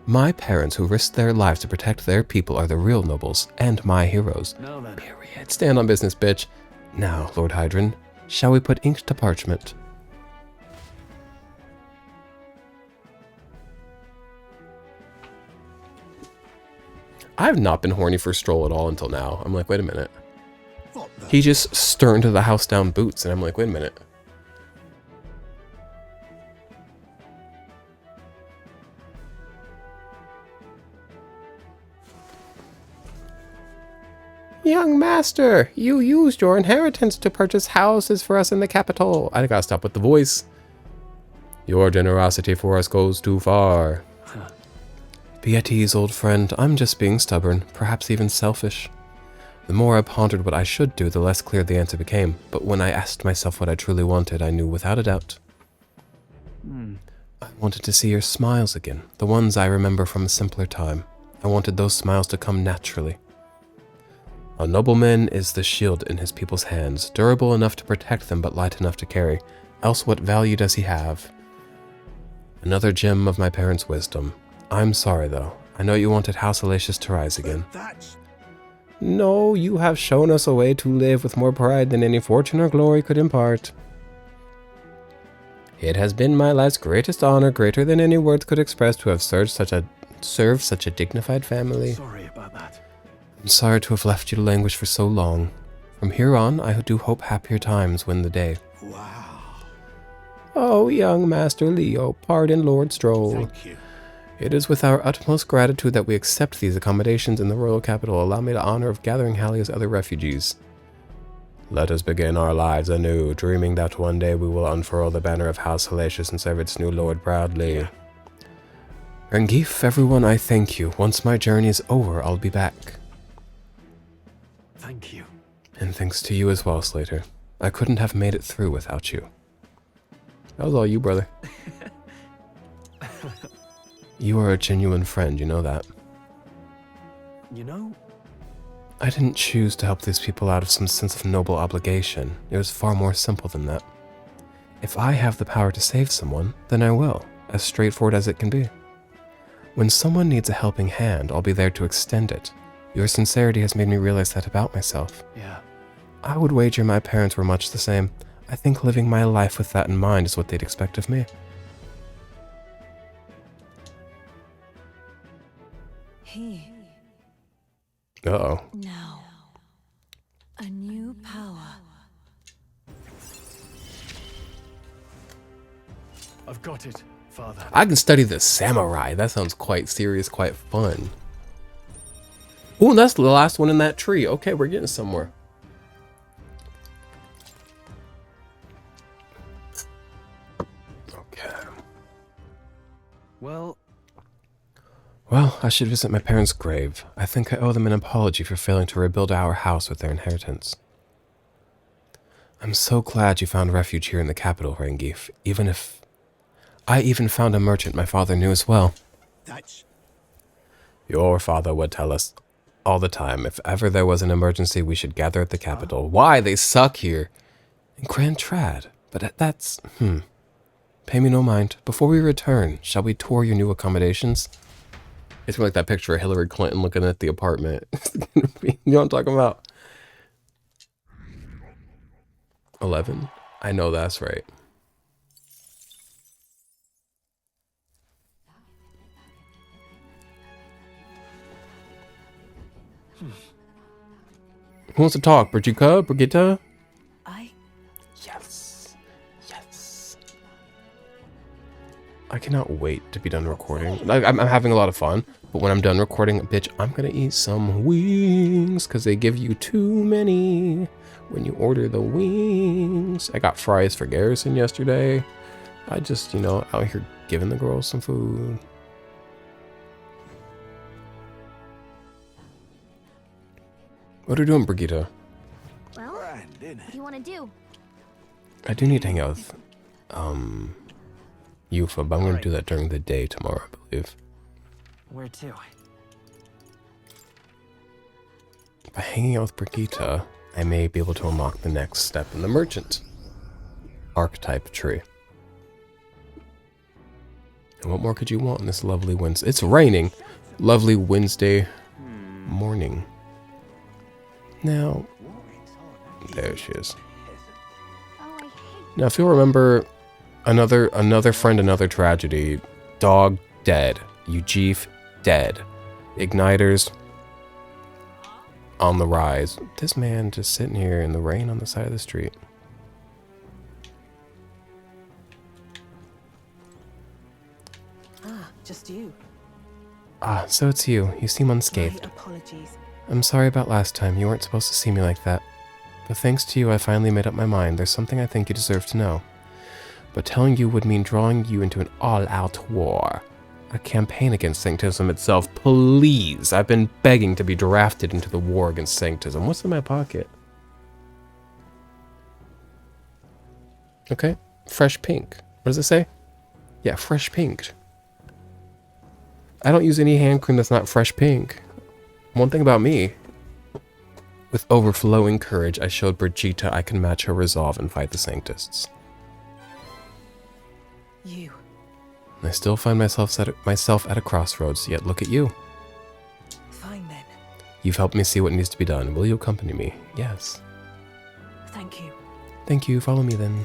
My parents who risked their lives to protect their people are the real nobles, and my heroes. No, then. Period. Stand on business, bitch. Now, Lord Hydron, shall we put ink to parchment? I've not been horny for Stroll at all until now. I'm like, wait a minute. He just stirred into the house down boots, and I'm like, wait a minute. Young master, you used your inheritance to purchase houses for us in the capital. I gotta stop with the voice. Your generosity for us goes too far. Be at ease, old friend. I'm just being stubborn, perhaps even selfish. The more I pondered what I should do, the less clear the answer became. But when I asked myself what I truly wanted, I knew without a doubt. I wanted to see your smiles again, the ones I remember from a simpler time. I wanted those smiles to come naturally. A nobleman is the shield in his people's hands, durable enough to protect them but light enough to carry. Else what value does he have? Another gem of my parents' wisdom. I'm sorry, though. I know you wanted House Alacius to rise again. No, you have shown us a way to live with more pride than any fortune or glory could impart. It has been my life's greatest honor, greater than any words could express, to have served such a dignified family. Sorry about that. I'm sorry to have left you to languish for so long. From here on, I do hope happier times win the day. Wow. Oh, young Master Leo, pardon Lord Stroll. Thank you. It is with our utmost gratitude that we accept these accommodations in the royal capital. Allow me the honor of gathering Hallia's other refugees. Let us begin our lives anew, dreaming that one day we will unfurl the banner of House Halacius and serve its new lord proudly. Rengif, everyone, I thank you. Once my journey is over, I'll be back. Thank you. And thanks to you as well, Slater. I couldn't have made it through without you. That was all you, brother. You are a genuine friend, you know that. You know, I didn't choose to help these people out of some sense of noble obligation. It was far more simple than that. If I have the power to save someone, then I will, as straightforward as it can be. When someone needs a helping hand, I'll be there to extend it. Your sincerity has made me realize that about myself. yeah. I would wager my parents were much the same. I think living my life with that in mind is what they'd expect of me. He Uh-oh. now a new power. I've got it, Father. I can study the samurai. That sounds quite serious, quite fun. Ooh, that's the last one in that tree. Okay, we're getting somewhere. Okay. Well, I should visit my parents' grave. I think I owe them an apology for failing to rebuild our house with their inheritance. I'm so glad you found refuge here in the capital, Rengif, I even found a merchant my father knew as well. That's Your father would tell us all the time, if ever there was an emergency, we should gather at the capital. Why? They suck here. Grand Trad. But that's... Pay me no mind. Before we return, shall we tour your new accommodations? It's like that picture of Hillary Clinton looking at the apartment. You know what I'm talking about? 11? I know that's right. Who wants to talk? Brigitte? Yes. Yes. I cannot wait to be done recording. I'm having a lot of fun, but when I'm done recording, bitch, I'm gonna eat some wings because they give you too many when you order the wings. I got fries for Garrison yesterday. I just, you know, out here giving the girls some food. What are you doing, Brigitte? Well, what do you want to do? I do need to hang out with, Yufa, but I'm going to do that during the day tomorrow, I believe. Where to? By hanging out with Brigitte, I may be able to unlock the next step in the merchant archetype tree. And what more could you want in this lovely Wednesday? It's raining. Lovely Wednesday morning. Now, there she is. Now, if you'll remember, another friend, another tragedy. Dog dead. Ujif dead. Igniters on the rise. This man just sitting here in the rain on the side of the street. Ah, just you. Ah, so it's you. You seem unscathed. My apologies. I'm sorry about last time. You weren't supposed to see me like that. But thanks to you, I finally made up my mind. There's something I think you deserve to know. But telling you would mean drawing you into an all-out war. A campaign against Sanctism itself. Please! I've been begging to be drafted into the war against Sanctism. What's in my pocket? Okay. Fresh pink. What does it say? Yeah, fresh pink. I don't use any hand cream that's not fresh pink. One thing about me. With overflowing courage, I showed Brigitte I can match her resolve and fight the Sanctists. You. I still find myself at a crossroads, yet look at you. Fine then. You've helped me see what needs to be done. Will you accompany me? Yes. Thank you. Thank you. Follow me then.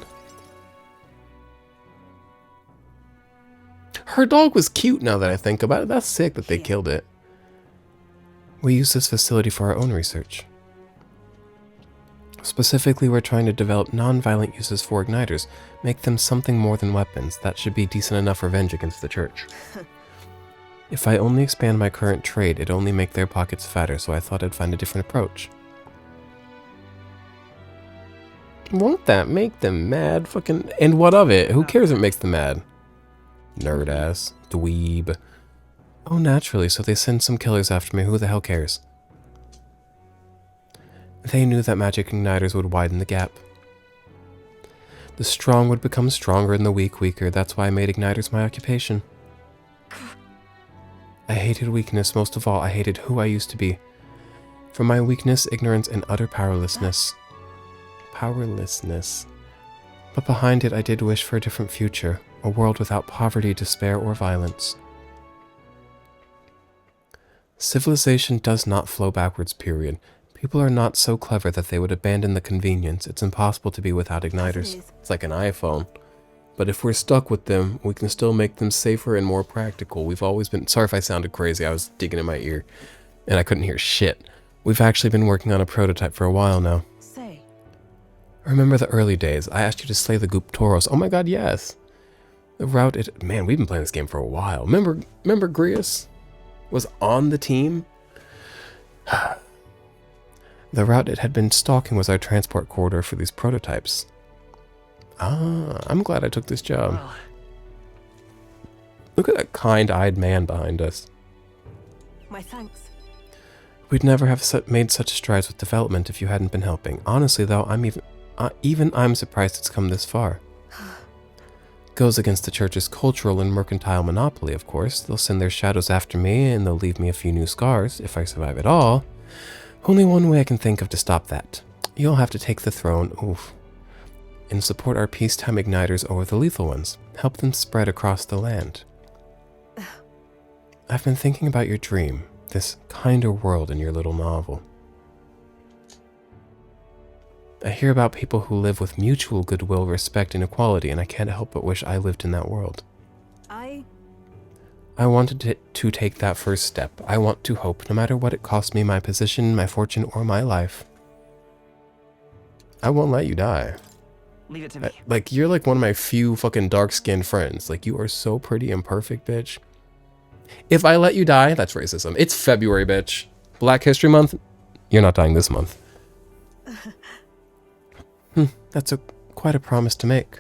Her dog was cute now that I think about it. That's sick that they killed it. We use this facility for our own research. Specifically, we're trying to develop non-violent uses for igniters, make them something more than weapons that should be decent enough revenge against the church. If I only expand my current trade, it'd only make their pockets fatter, so I thought I'd find a different approach. Won't that make them mad? Fucking... And what of it? Who cares if it makes them mad? Nerd ass. Dweeb. Oh, naturally, so they send some killers after me. Who the hell cares? They knew that magic igniters would widen the gap. The strong would become stronger and the weak weaker. That's why I made igniters my occupation. I hated weakness. Most of all, I hated who I used to be. From my weakness, ignorance, and utter powerlessness. Powerlessness. But behind it, I did wish for a different future. A world without poverty, despair, or violence. Civilization does not flow backwards, period. People are not so clever that they would abandon the convenience. It's impossible to be without igniters. It's like an iPhone. But if we're stuck with them, we can still make them safer and more practical. We've always been... Sorry if I sounded crazy. I was digging in my ear. And I couldn't hear shit. We've actually been working on a prototype for a while now. Say. Remember the early days. I asked you to slay the Goop Tauros. Oh my god, yes. The route... Man, we've been playing this game for a while. Remember Grius was on the team? The route it had been stalking was our transport corridor for these prototypes. Ah, I'm glad I took this job. Look at that kind-eyed man behind us. My thanks. We'd never have made such strides with development if you hadn't been helping. Honestly, though, I'm surprised it's come this far. Goes against the church's cultural and mercantile monopoly, of course. They'll send their shadows after me, and they'll leave me a few new scars, if I survive at all. Only one way I can think of to stop that. You'll have to take the throne. Oof. and support our peacetime igniters over the lethal ones. Help them spread across the land. I've been thinking about your dream, this kinder world in your little novel. I hear about people who live with mutual goodwill, respect, and equality, and I can't help but wish I lived in that world. I wanted to take that first step. I want to hope, no matter what it costs me, my position, my fortune, or my life. I won't let you die. Leave it to me. Like, you're like one of my few fucking dark-skinned friends. Like, you are so pretty and perfect, bitch. If I let you die, that's racism. It's February, bitch. Black History Month? You're not dying this month. That's quite a promise to make.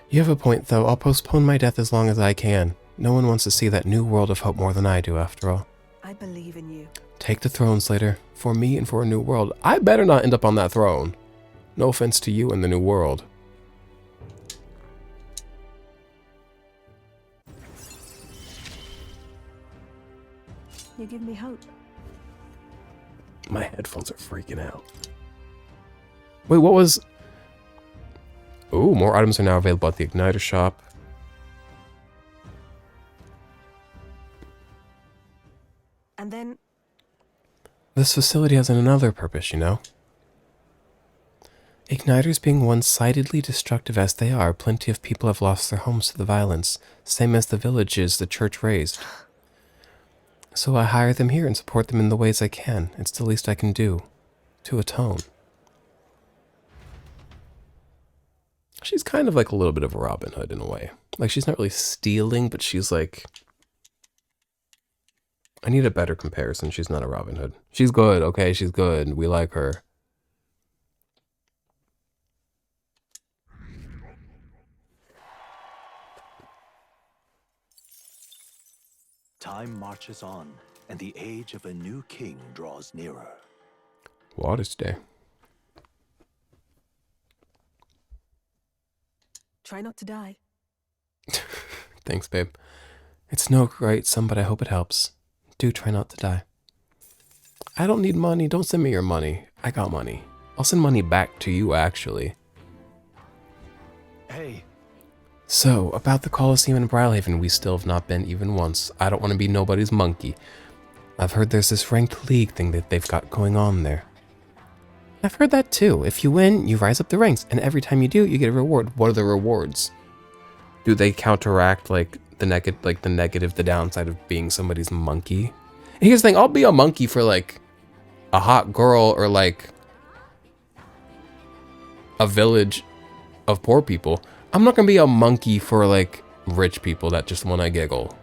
You have a point, though. I'll postpone my death as long as I can. No one wants to see that new world of hope more than I do, after all. I believe in you. Take the throne, Slater. For me and for a new world. I better not end up on that throne. No offense to you and the new world. You give me hope. My headphones are freaking out. Wait, what was... Ooh, more items are now available at the Igniter shop. And then... This facility has another purpose, you know? Igniters being one-sidedly destructive as they are, plenty of people have lost their homes to the violence, same as the villages the church raised. So I hire them here and support them in the ways I can. It's the least I can do, to atone. She's kind of like a little bit of a Robin Hood in a way. Like, she's not really stealing, but she's like... I need a better comparison. She's not a Robin Hood. She's good, okay? She's good. We like her. Time marches on, and the age of a new king draws nearer. Water's Day. Try not to die. Thanks, babe. It's no great sum, but I hope it helps. Do try not to die. I don't need money. Don't send me your money. I got money. I'll send money back to you, actually. Hey. So, about the Colosseum in Brylehaven, we still have not been even once. I don't want to be nobody's monkey. I've heard there's this ranked league thing that they've got going on there. I've heard that too. If you win, you rise up the ranks, and every time you do, you get a reward. What are the rewards? Do they counteract like the negative, the downside of being somebody's monkey? And here's the thing, I'll be a monkey for like a hot girl or like a village of poor people. I'm not gonna be a monkey for like rich people that just wanna giggle.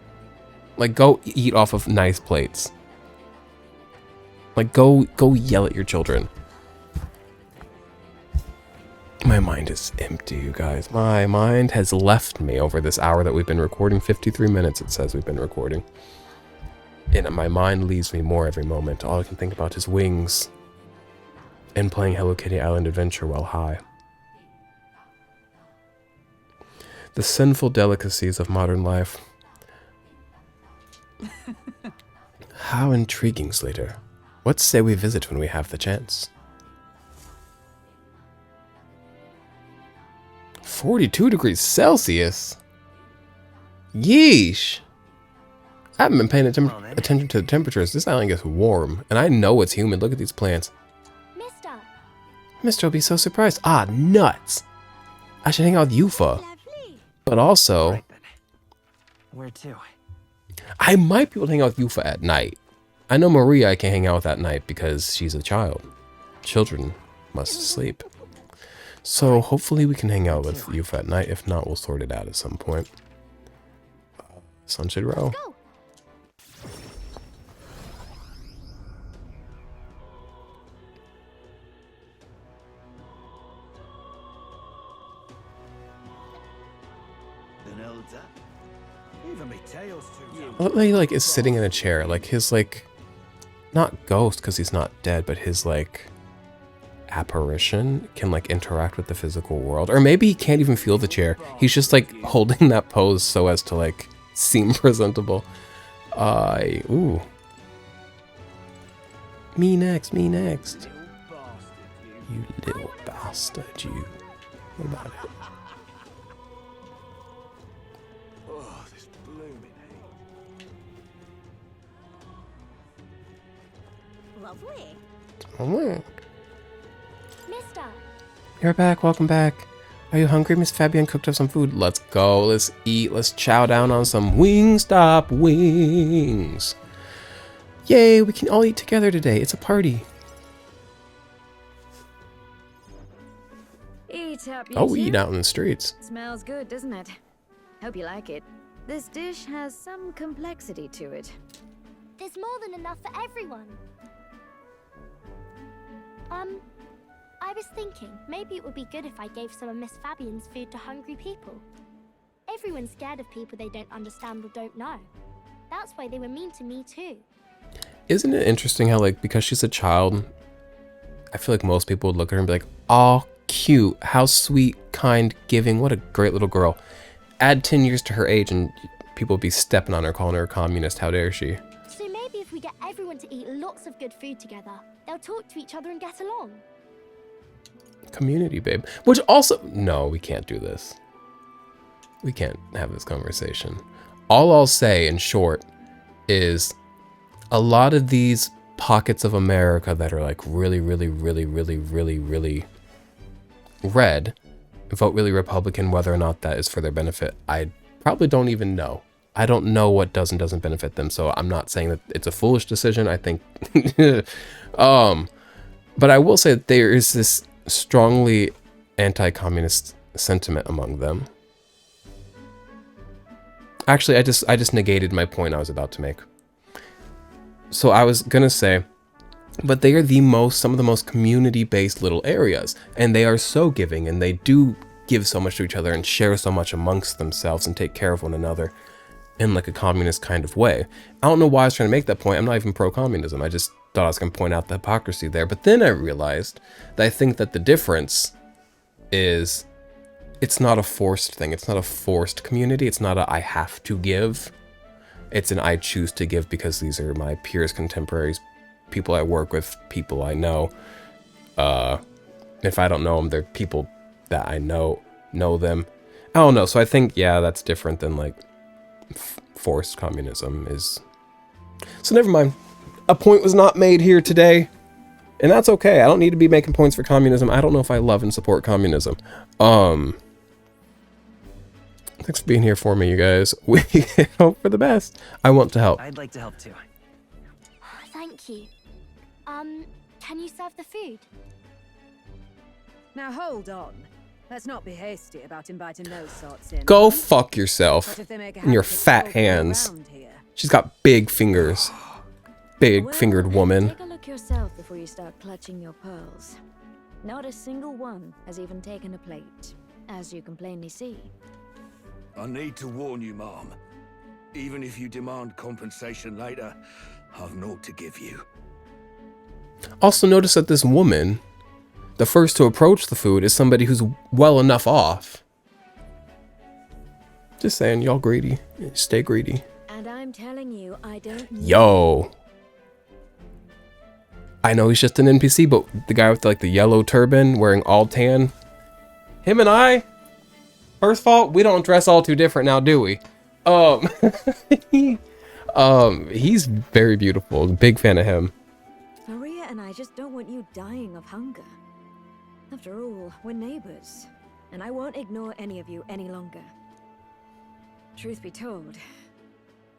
Like, go eat off of nice plates. Like, go yell at your children. My mind is empty, you guys. My mind has left me over this hour that we've been recording. 53 minutes, it says we've been recording. And my mind leaves me more every moment. All I can think about is wings and playing Hello Kitty Island Adventure while high. The sinful delicacies of modern life. How intriguing, Slater. What say we visit when we have the chance? 42 degrees Celsius? Yeesh. I haven't been paying attention to the temperatures. This island gets warm, and I know it's humid. Look at these plants. Mister will be so surprised. Ah, nuts. I should hang out with Yufa. But also, Right then. Where to? I might be able to hang out with Yufa at night. I know Maria I can hang out with at night because she's a child. Children must sleep. So hopefully we can hang out with Yufa at night. If not, we'll sort it out at some point. Sunshade Row. Go. Even me tails too. I look like he like is sitting in a chair. Like his like, not ghost because he's not dead, but his like apparition can like interact with the physical world. Or maybe he can't even feel the chair. He's just like holding that pose so as to like seem presentable. Ooh. Me next, me next. You little bastard, you. What about it? Oh, this blooming heat. Lovely. Oh, Mister, you're back. Welcome back. Are you hungry? Miss Fabian cooked up some food. Let's go. Let's eat. Let's chow down on some Wingstop wings. Yay, we can all eat together today. It's a party. Eat up, you Oh, we two. eat out in the streets. Smells good, doesn't it? Hope you like it. This dish has some complexity to it. there's more than enough for everyone. I was thinking maybe it would be good if I gave some of Miss Fabian's food to hungry people. Everyone's scared of people they don't understand or don't know. That's why they were mean to me too. Isn't it interesting how, like, because she's a child, I feel like most people would look at her and be like, "Oh, cute, how sweet, kind, giving, what a great little girl." Add 10 years to her age and people would be stepping on her, calling her a communist. How dare she? So maybe if we get everyone to eat lots of good food together, they'll talk to each other and get along. Community, babe. Which also, no, we can't do this. We can't have this conversation. All I'll say in short is a lot of these pockets of America that are like really, really, really, really, really, really red, vote really Republican, whether or not that is for their benefit. I probably don't even know. I don't know what does and doesn't benefit them. So I'm not saying that it's a foolish decision. I think, but I will say that there is this strongly anti-communist sentiment among them. Actually, I just negated my point I was about to make. So I was gonna say, but they are some of the most community-based little areas, and they are so giving, and they do give so much to each other and share so much amongst themselves and take care of one another in like a communist kind of way. I don't know why I was trying to make that point. I'm not even pro-communism. I just thought I was gonna point out the hypocrisy there. But then I realized that I think that the difference is it's not a forced thing. It's not a forced community. It's not a I have to give. It's an I choose to give because these are my peers, contemporaries, people I work with, people I know. If I don't know them, they're people that I know them. I don't know. So I think, yeah, that's different than like forced communism is. So never mind. A point was not made here today. And that's okay. I don't need to be making points for communism. I don't know if I love and support communism. Thanks for being here for me, you guys. We hope for the best. I want to help. I'd like to help too. Thank you. Can you serve the food? Now hold on. Let's not be hasty about inviting those sorts in. Go fuck yourself. What if they make a And your habit of fat skulking hands. around here? She's got big fingers. Big fingered woman. Take a look yourself before you start clutching your pearls. Not a single one has even taken a plate, as you can plainly see. I need to warn you, Mom. Even if you demand compensation later, I've naught to give you. Also notice that this woman, the first to approach the food, is somebody who's well enough off. Just saying, y'all greedy. Stay greedy. And I'm telling you, I don't need Yo. I know he's just an NPC, but the guy with like the yellow turban wearing all tan. Him and I, first of all, we don't dress all too different now, do we? He's very beautiful. Big fan of him. Maria and I just don't want you dying of hunger. After all, we're neighbors, and I won't ignore any of you any longer. Truth be told,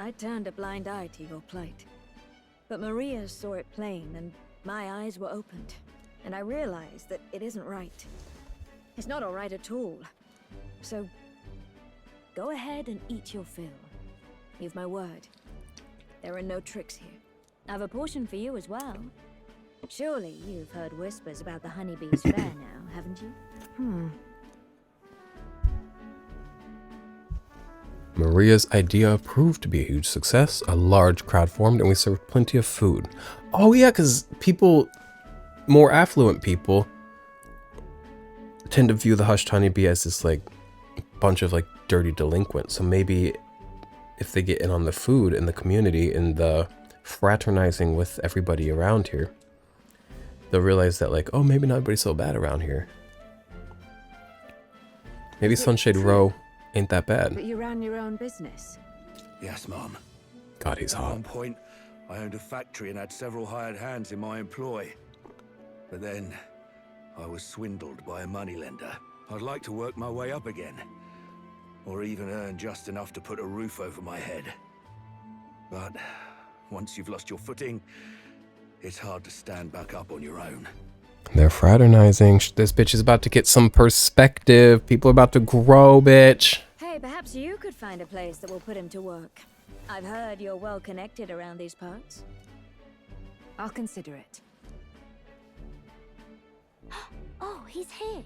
I turned a blind eye to your plight. But Maria saw it plain, and my eyes were opened, and I realized that it isn't right. It's not all right at all. So, go ahead and eat your fill. You've my word. There are no tricks here. I've a portion for you as well. Surely you've heard whispers about the honeybees fair now, haven't you? Maria's idea proved to be a huge success. A large crowd formed and we served plenty of food. Oh yeah, because people, more affluent people, tend to view the hushed honeybee as this like bunch of like dirty delinquents. So maybe if they get in on the food in the community and the fraternizing with everybody around here, they'll realize that, like, oh, maybe not everybody's so bad around here. Maybe Sunshade Row ain't that bad. But you ran your own business. Yes, Mom. God, he's At hot. one point, I owned a factory and had several hired hands in my employ. But then, I was swindled by a moneylender. I'd like to work my way up again. Or even earn just enough to put a roof over my head. But once you've lost your footing, it's hard to stand back up on your own. They're fraternizing. This bitch is about to get some perspective. People are about to grow, bitch. Hey, perhaps you could find a place that will put him to work. I've heard you're well connected around these parts. I'll consider it. Oh, he's here.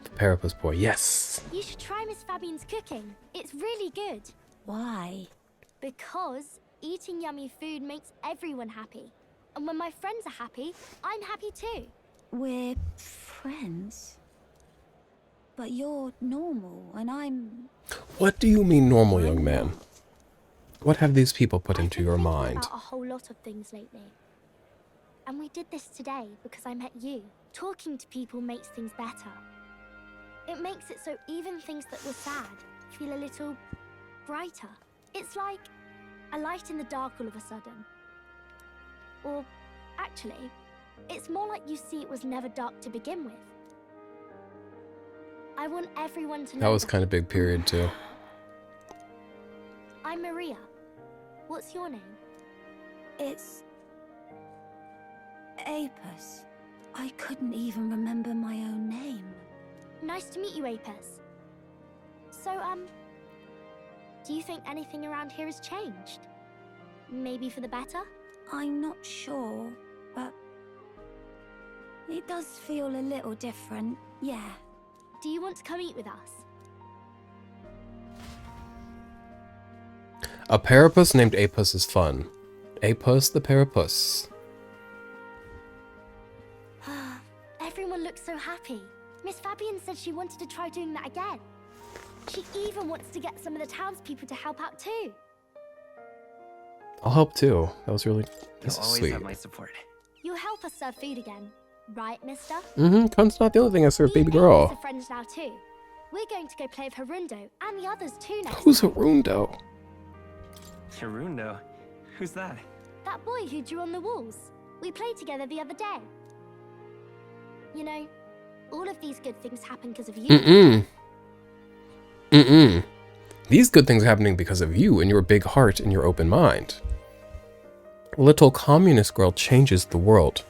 The Parapus boy, yes. You should try Miss Fabian's cooking. It's really good. Why? Because eating yummy food makes everyone happy. And when my friends are happy, I'm happy too. We're friends. But you're normal, and I'm... What do you mean normal, young man? What have these people put into your I've been mind? thinking about a whole lot of things lately. And we did this today because I met you. Talking to people makes things better. It makes it so even things that were sad feel a little brighter. It's like a light in the dark all of a sudden. Or, actually, it's more like you see it was never dark to begin with. I want everyone to know That was kind of big period, too. I'm Maria. What's your name? It's... Apis. I couldn't even remember my own name. Nice to meet you, Apis. So, do you think anything around here has changed? Maybe for the better? I'm not sure, but... it does feel a little different, yeah. Do you want to come eat with us? A Parapus named Apus is fun. Apus the Parapus. Everyone looks so happy. Miss Fabian said she wanted to try doing that again. She even wants to get some of the townspeople to help out too. I'll help too. That was really... You'll This is always sweet. have my support. You'll help us serve food again, right, mister? Mm-hmm. Cunt's not the only thing I serve, Me baby and Apis girl. are friends now too. We're going to go play with Harundo and the others too next Who's time. Harundo? Harundo? Who's that? That boy who drew on the walls. We played together the other day. You know, all of these good things happen because of you. Mm-mm. Mm-mm. These good things are happening because of you and your big heart and your open mind. Little communist girl changes the world.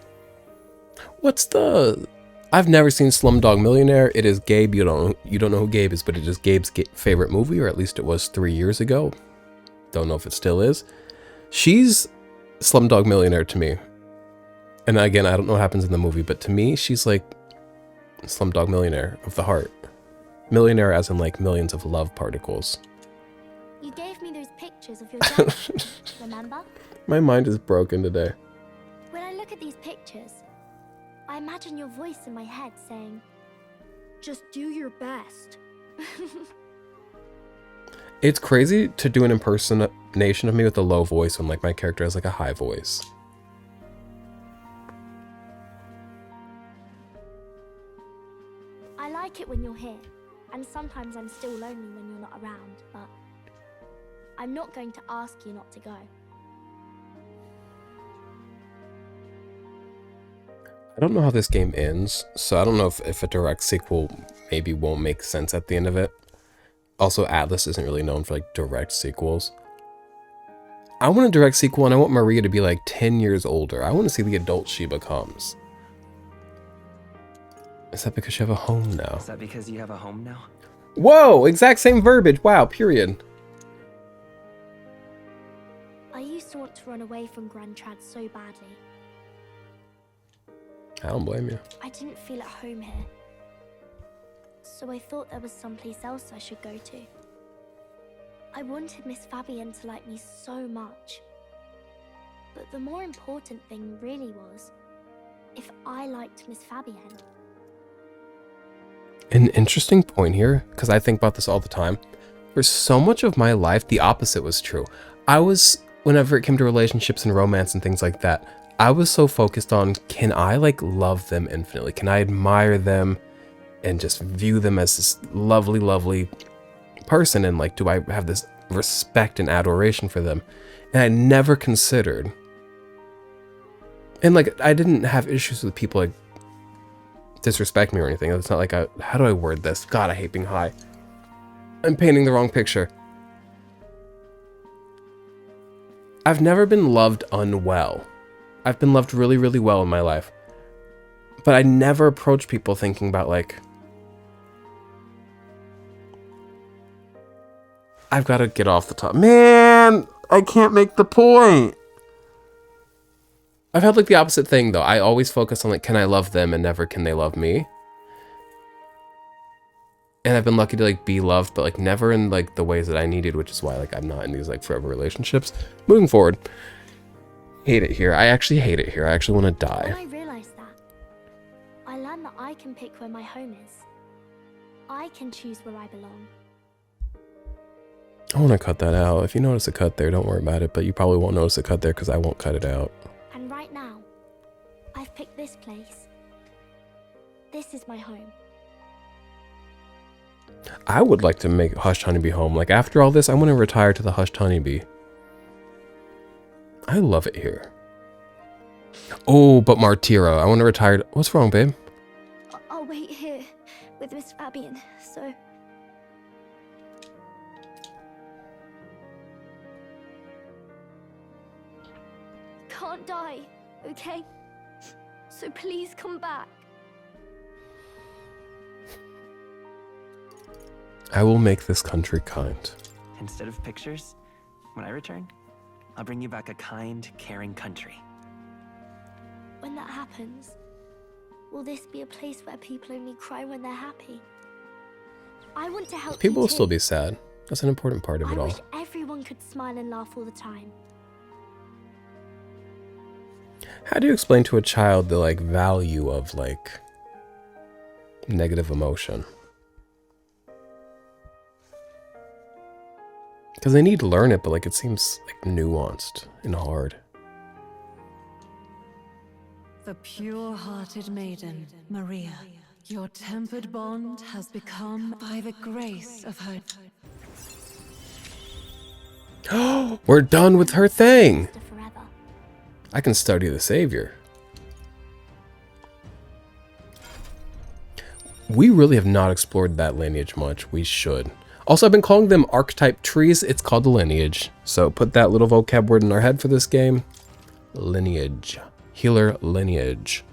What's the... I've never seen Slumdog Millionaire. It is Gabe. You don't know who Gabe is, but it is Gabe's favorite movie, or at least it was 3 years ago. Don't know if it still is. She's Slumdog Millionaire to me. And again, I don't know what happens in the movie, but to me, she's like Slumdog Millionaire of the heart. Millionaire as in like millions of love particles. You gave me those pictures of your dad, remember? My mind is broken today. When I look at these pictures, I imagine your voice in my head saying, just do your best. It's crazy to do an impersonation of me with a low voice when like my character has like a high voice. I like it when you're here, and sometimes I'm still lonely when you're not around, but I'm not going to ask you not to go. I don't know how this game ends, so I don't know if a direct sequel maybe won't make sense at the end of it. Also, Atlas isn't really known for like direct sequels. I want a direct sequel and I want Maria to be like 10 years older. I want to see the adult she becomes. Is that because you have a home now? Is that because you have a home now? Whoa! Exact same verbiage. Wow, period. I used to want to run away from Grand Trad so badly. I don't blame you. I didn't feel at home here. So I thought there was someplace else I should go to. I wanted Miss Fabian to like me so much. But the more important thing really was if I liked Miss Fabian. An interesting point here, because I think about this all the time. For so much of my life, the opposite was true. I was whenever it came to relationships and romance and things like that, I was so focused on, can I like love them infinitely? Can I admire them and just view them as this lovely, lovely person? And like, do I have this respect and adoration for them? And I never considered, and like, I didn't have issues with people like disrespect me or anything. It's not like how do I word this? God, I hate being high. I'm painting the wrong picture. I've never been loved unwell. I've been loved really, really well in my life. But I never approach people thinking about like, I've got to get off the top. Man, I can't make the point. I've had like the opposite thing though. I always focus on like, can I love them, and never can they love me. And I've been lucky to like be loved, but like never in like the ways that I needed, which is why like I'm not in these like forever relationships. Moving forward. Hate it here. I actually hate it here. I actually want to die. When I realized that, I learned that I can pick where my home is. I can choose where I belong. I want to cut that out. If you notice a cut there, don't worry about it, but you probably won't notice a cut there because I won't cut it out. And right now, I've picked this place. This is my home. I would like to make Hushed Honeybee home. Like after all this, I want to retire to the Hushed Honeybee. I love it here. Oh, but Martira, I want to retire. What's wrong, babe? I'll wait here with Miss Fabian, so... Can't die, okay? So please come back. I will make this country kind. Instead of pictures, when I return, I'll bring you back a kind, caring country. When that happens, will this be a place where people only cry when they're happy? I want to help People you will too. still be sad. That's an important part of it I all. wish everyone could smile and laugh all the time. How do you explain to a child the like value of like negative emotion? Because they need to learn it, but like it seems like nuanced and hard. The pure-hearted maiden, Maria. Your tempered bond has become by the grace of her... We're done with her thing! Forever. I can study the Savior. We really have not explored that lineage much. We should. Also, I've been calling them archetype trees. It's called the lineage. So put that little vocab word in our head for this game. Lineage. Healer lineage.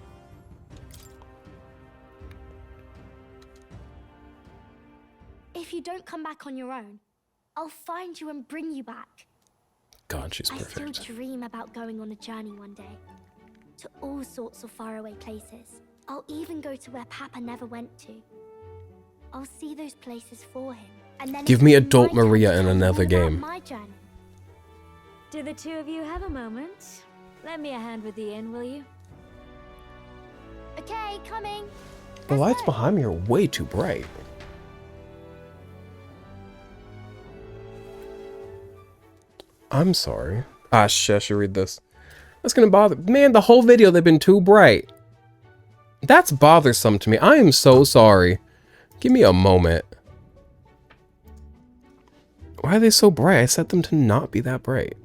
If you don't come back on your own, I'll find you and bring you back. God, she's I perfect. still dream about going on a journey one day. To all sorts of faraway places. I'll even go to where Papa never went to. I'll see those places for him. And then Give it'll me be adult my turn Maria to in tell you another all about game. My journey. Do the two of you have a moment? Lend me a hand with the inn, will you? Okay, coming. The lights behind me are way too bright. I'm sorry. Ah, shit, I should read this. That's gonna bother. Man, the whole video, they've been too bright. That's bothersome to me. I am so sorry. Give me a moment. Why are they so bright? I set them to not be that bright.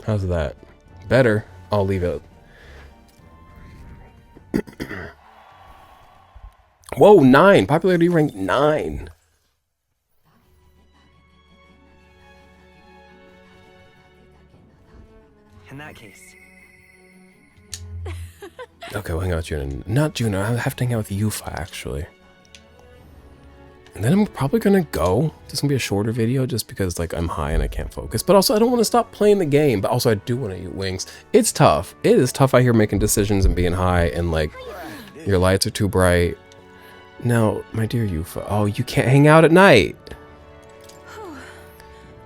How's that? Better. I'll leave it. Whoa, 9. Popularity rank 9. In that case, Okay, we'll hang out with Juno. Not Juno. I have to hang out with Yufa, actually. And then I'm probably gonna go. This is gonna be a shorter video just because like I'm high and I can't focus. But also I don't want to stop playing the game. But also I do want to eat wings. It's tough. It is tough out here making decisions and being high and like your lights are too bright. Now, my dear Yufa, oh, you can't hang out at night.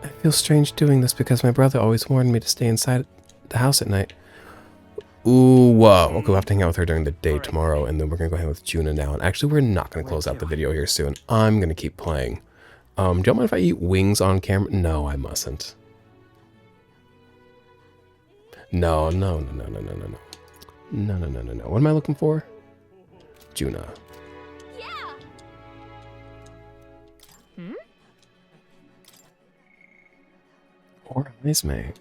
I feel strange doing this because my brother always warned me to stay inside the house at night. Ooh, whoa. Okay, we'll have to hang out with her during the day tomorrow, and then we're going to go hang out with Juna now. And actually, we're not going to close out the video here soon. I'm going to keep playing. Do you mind if I eat wings on camera? No, I mustn't. No. No. What am I looking for? Juna. Yeah. Or Ismay.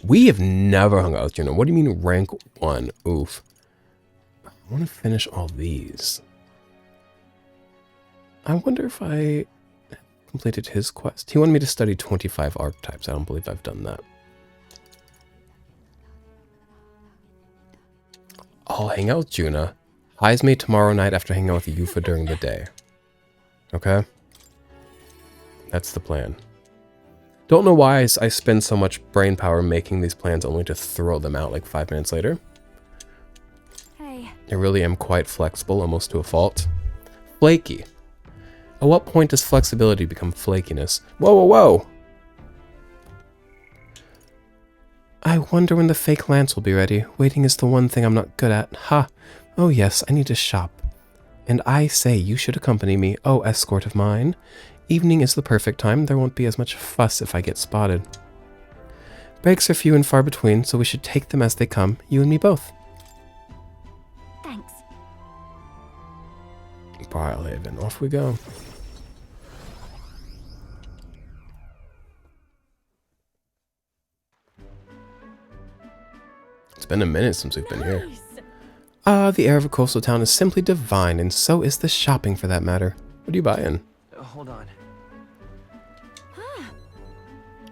We have never hung out with Juna. What do you mean rank 1? Oof. I want to finish all these. I wonder if I completed his quest. He wanted me to study 25 archetypes. I don't believe I've done that. I'll hang out with Juna. Ismay tomorrow night after hanging out with Yufa during the day. Okay? That's the plan. Don't know why I spend so much brain power making these plans only to throw them out like 5 minutes later. Hey. I really am quite flexible, almost to a fault. Flaky. At what point does flexibility become flakiness? Whoa. I wonder when the fake lance will be ready. Waiting is the one thing I'm not good at. Ha! Oh yes, I need to shop. And I say you should accompany me, oh escort of mine. Evening is the perfect time. There won't be as much fuss if I get spotted. Breaks are few and far between, so we should take them as they come, you and me both. Thanks. Barlhaven, off we go. It's been a minute since we've been here. Ah, the air of a coastal town is simply divine, and so is the shopping for that matter. What are you buying? Hold on.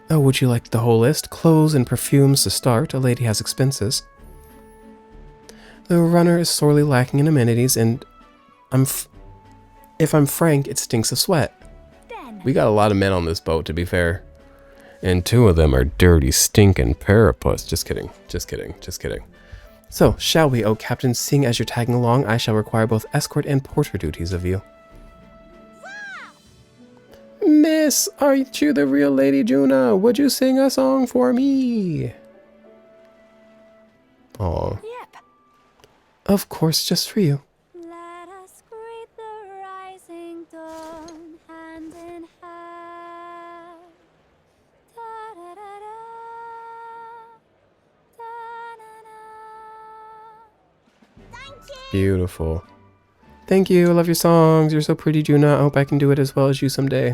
Oh, would you like the whole list? Clothes and perfumes to start. A lady has expenses. The runner is sorely lacking in amenities, and if I'm frank, it stinks of sweat. We got a lot of men on this boat, to be fair. And 2 of them are dirty, stinking parapuss. Just kidding. So, shall we, oh Captain? Seeing as you're tagging along, I shall require both escort and porter duties of you. Miss, aren't you the real Lady Juna? Would you sing a song for me? Aw. Yep. Of course, just for you. Let us greet the rising dawn hand in hand. Da-da-da-da. Da-na-na. Thank you. Beautiful. Thank you. I love your songs. You're so pretty, Juna. I hope I can do it as well as you someday.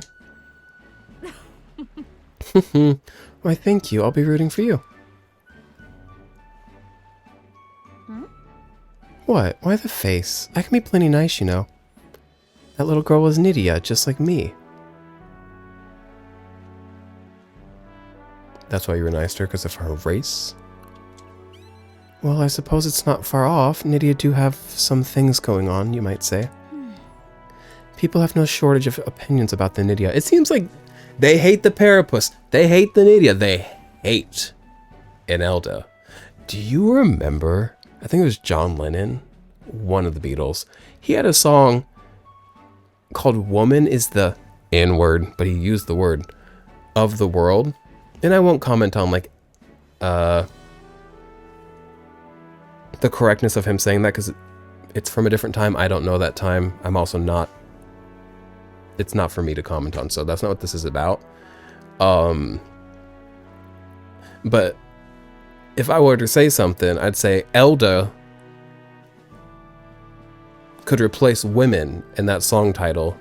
Why, thank you. I'll be rooting for you. What? Why the face? I can be plenty nice, you know. That little girl was Nydia, just like me. That's why you were nice to her, because of her race? Well, I suppose it's not far off. Nydia do have some things going on, you might say. People have no shortage of opinions about the Nydia. It seems like they hate the Parapuss. They hate the Nydia. They hate Imelda. Do you remember? I think it was John Lennon, one of the Beatles. He had a song called Woman is the N-word, but he used the word of the world. And I won't comment on like the correctness of him saying that because it's from a different time. I don't know that time. I'm also not. It's not for me to comment on, so that's not what this is about. But if I were to say something, I'd say Elda could replace women in that song title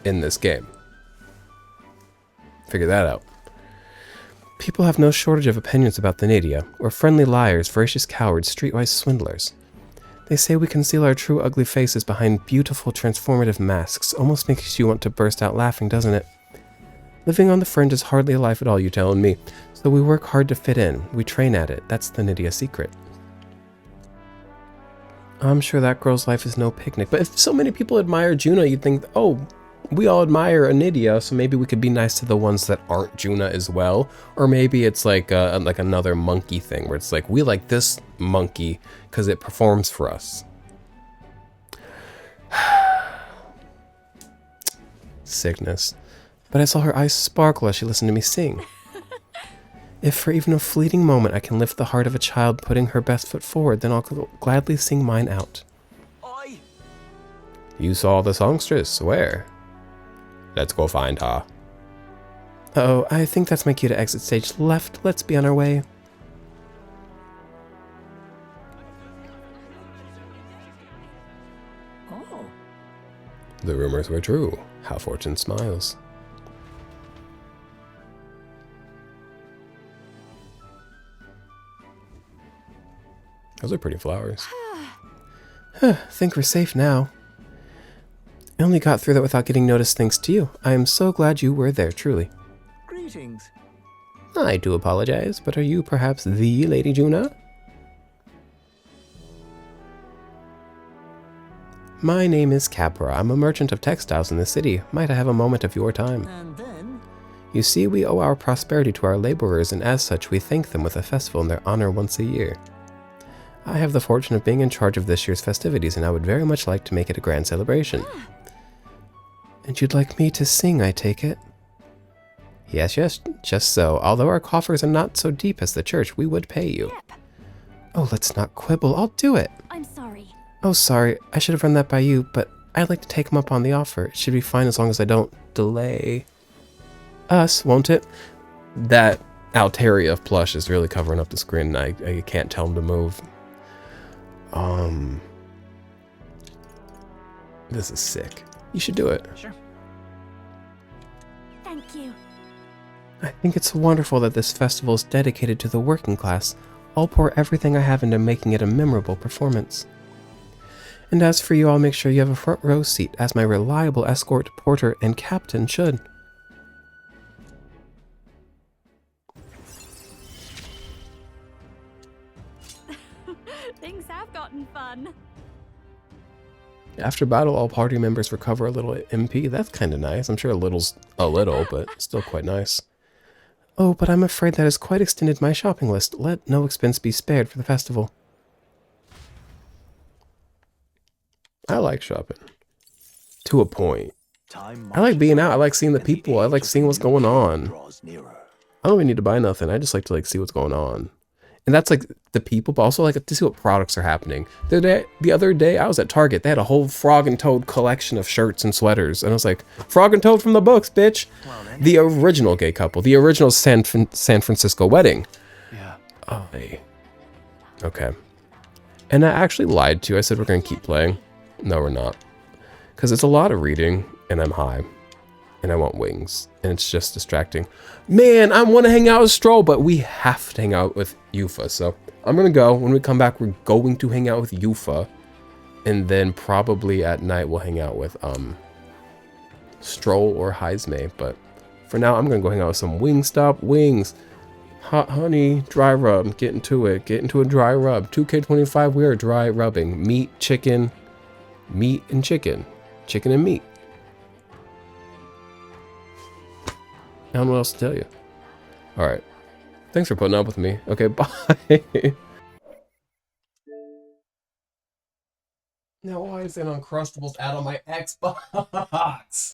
in this game. Figure that out. People have no shortage of opinions about the Nydia. We're friendly liars, voracious cowards, streetwise swindlers. They say we conceal our true ugly faces behind beautiful transformative masks. Almost makes you want to burst out laughing, doesn't it? Living on the fringe is hardly a life at all, you telling me. So we work hard to fit in. We train at it. That's the Nydia secret. I'm sure that girl's life is no picnic. But if so many people admire Juna, you'd think, oh, we all admire a Nydia, so maybe we could be nice to the ones that aren't Juna as well. Or maybe it's like another monkey thing where it's like, we like this monkey because it performs for us. Sickness. But I saw her eyes sparkle as she listened to me sing. If for even a fleeting moment I can lift the heart of a child putting her best foot forward, then I'll gladly sing mine out. Oi! You saw the songstress. Where? Let's go find her. Uh-oh, I think that's my cue to exit stage left. Let's be on our way. Oh. The rumors were true. How fortune smiles. Those are pretty flowers. Think we're safe now. I only got through that without getting noticed thanks to you. I am so glad you were there, truly. Greetings. I do apologize, but are you perhaps the Lady Juna? My name is Capra. I'm a merchant of textiles in the city. Might I have a moment of your time? And then? You see, we owe our prosperity to our laborers, and as such, we thank them with a festival in their honor once a year. I have the fortune of being in charge of this year's festivities, and I would very much like to make it a grand celebration. And you'd like me to sing, I take it? Yes, just so. Although our coffers are not so deep as the church, we would pay you. Yep. Oh, let's not quibble. I'll do it. I'm sorry. Oh, sorry. I should have run that by you, but I'd like to take him up on the offer. It should be fine as long as I don't delay us, won't it? That Altaria of plush is really covering up the screen. I can't tell him to move. This is sick. You should do it. Sure. Thank you. I think it's wonderful that this festival is dedicated to the working class. I'll pour everything I have into making it a memorable performance. And as for you, I'll make sure you have a front row seat, as my reliable escort, porter, and captain should. Things have gotten fun. After battle, all party members recover a little MP. That's kind of nice. I'm sure a little's a little, but still quite nice. Oh, but I'm afraid that has quite extended my shopping list. Let no expense be spared for the festival. I like shopping. To a point. I like being out. I like seeing the people. I like seeing what's going on. I don't even need to buy nothing. I just like to see what's going on. And that's like the people, but also like to see what products are happening. The other day, I was at Target. They had a whole Frog and Toad collection of shirts and sweaters. And I was like, Frog and Toad from the books, bitch. The original gay couple. The original San Francisco wedding. Yeah. Oh, hey. Okay. And I actually lied to you. I said we're going to keep playing. No, we're not. Because it's a lot of reading, and I'm high. And I want wings. And it's just distracting. Man, I want to hang out with Stroll, but we have to hang out with Yufa. So I'm going to go. When we come back, we're going to hang out with Yufa. And then probably at night, we'll hang out with Stroll or Heismay. But for now, I'm going to go hang out with some Wingstop wings. Hot honey, dry rub. Get into it. Get into a dry rub. 2K25, we are dry rubbing. Meat, chicken, meat and chicken. Chicken and meat. I don't know what else to tell you. Alright. Thanks for putting up with me. Okay, bye. Now why is an Uncrustables ad on my Xbox?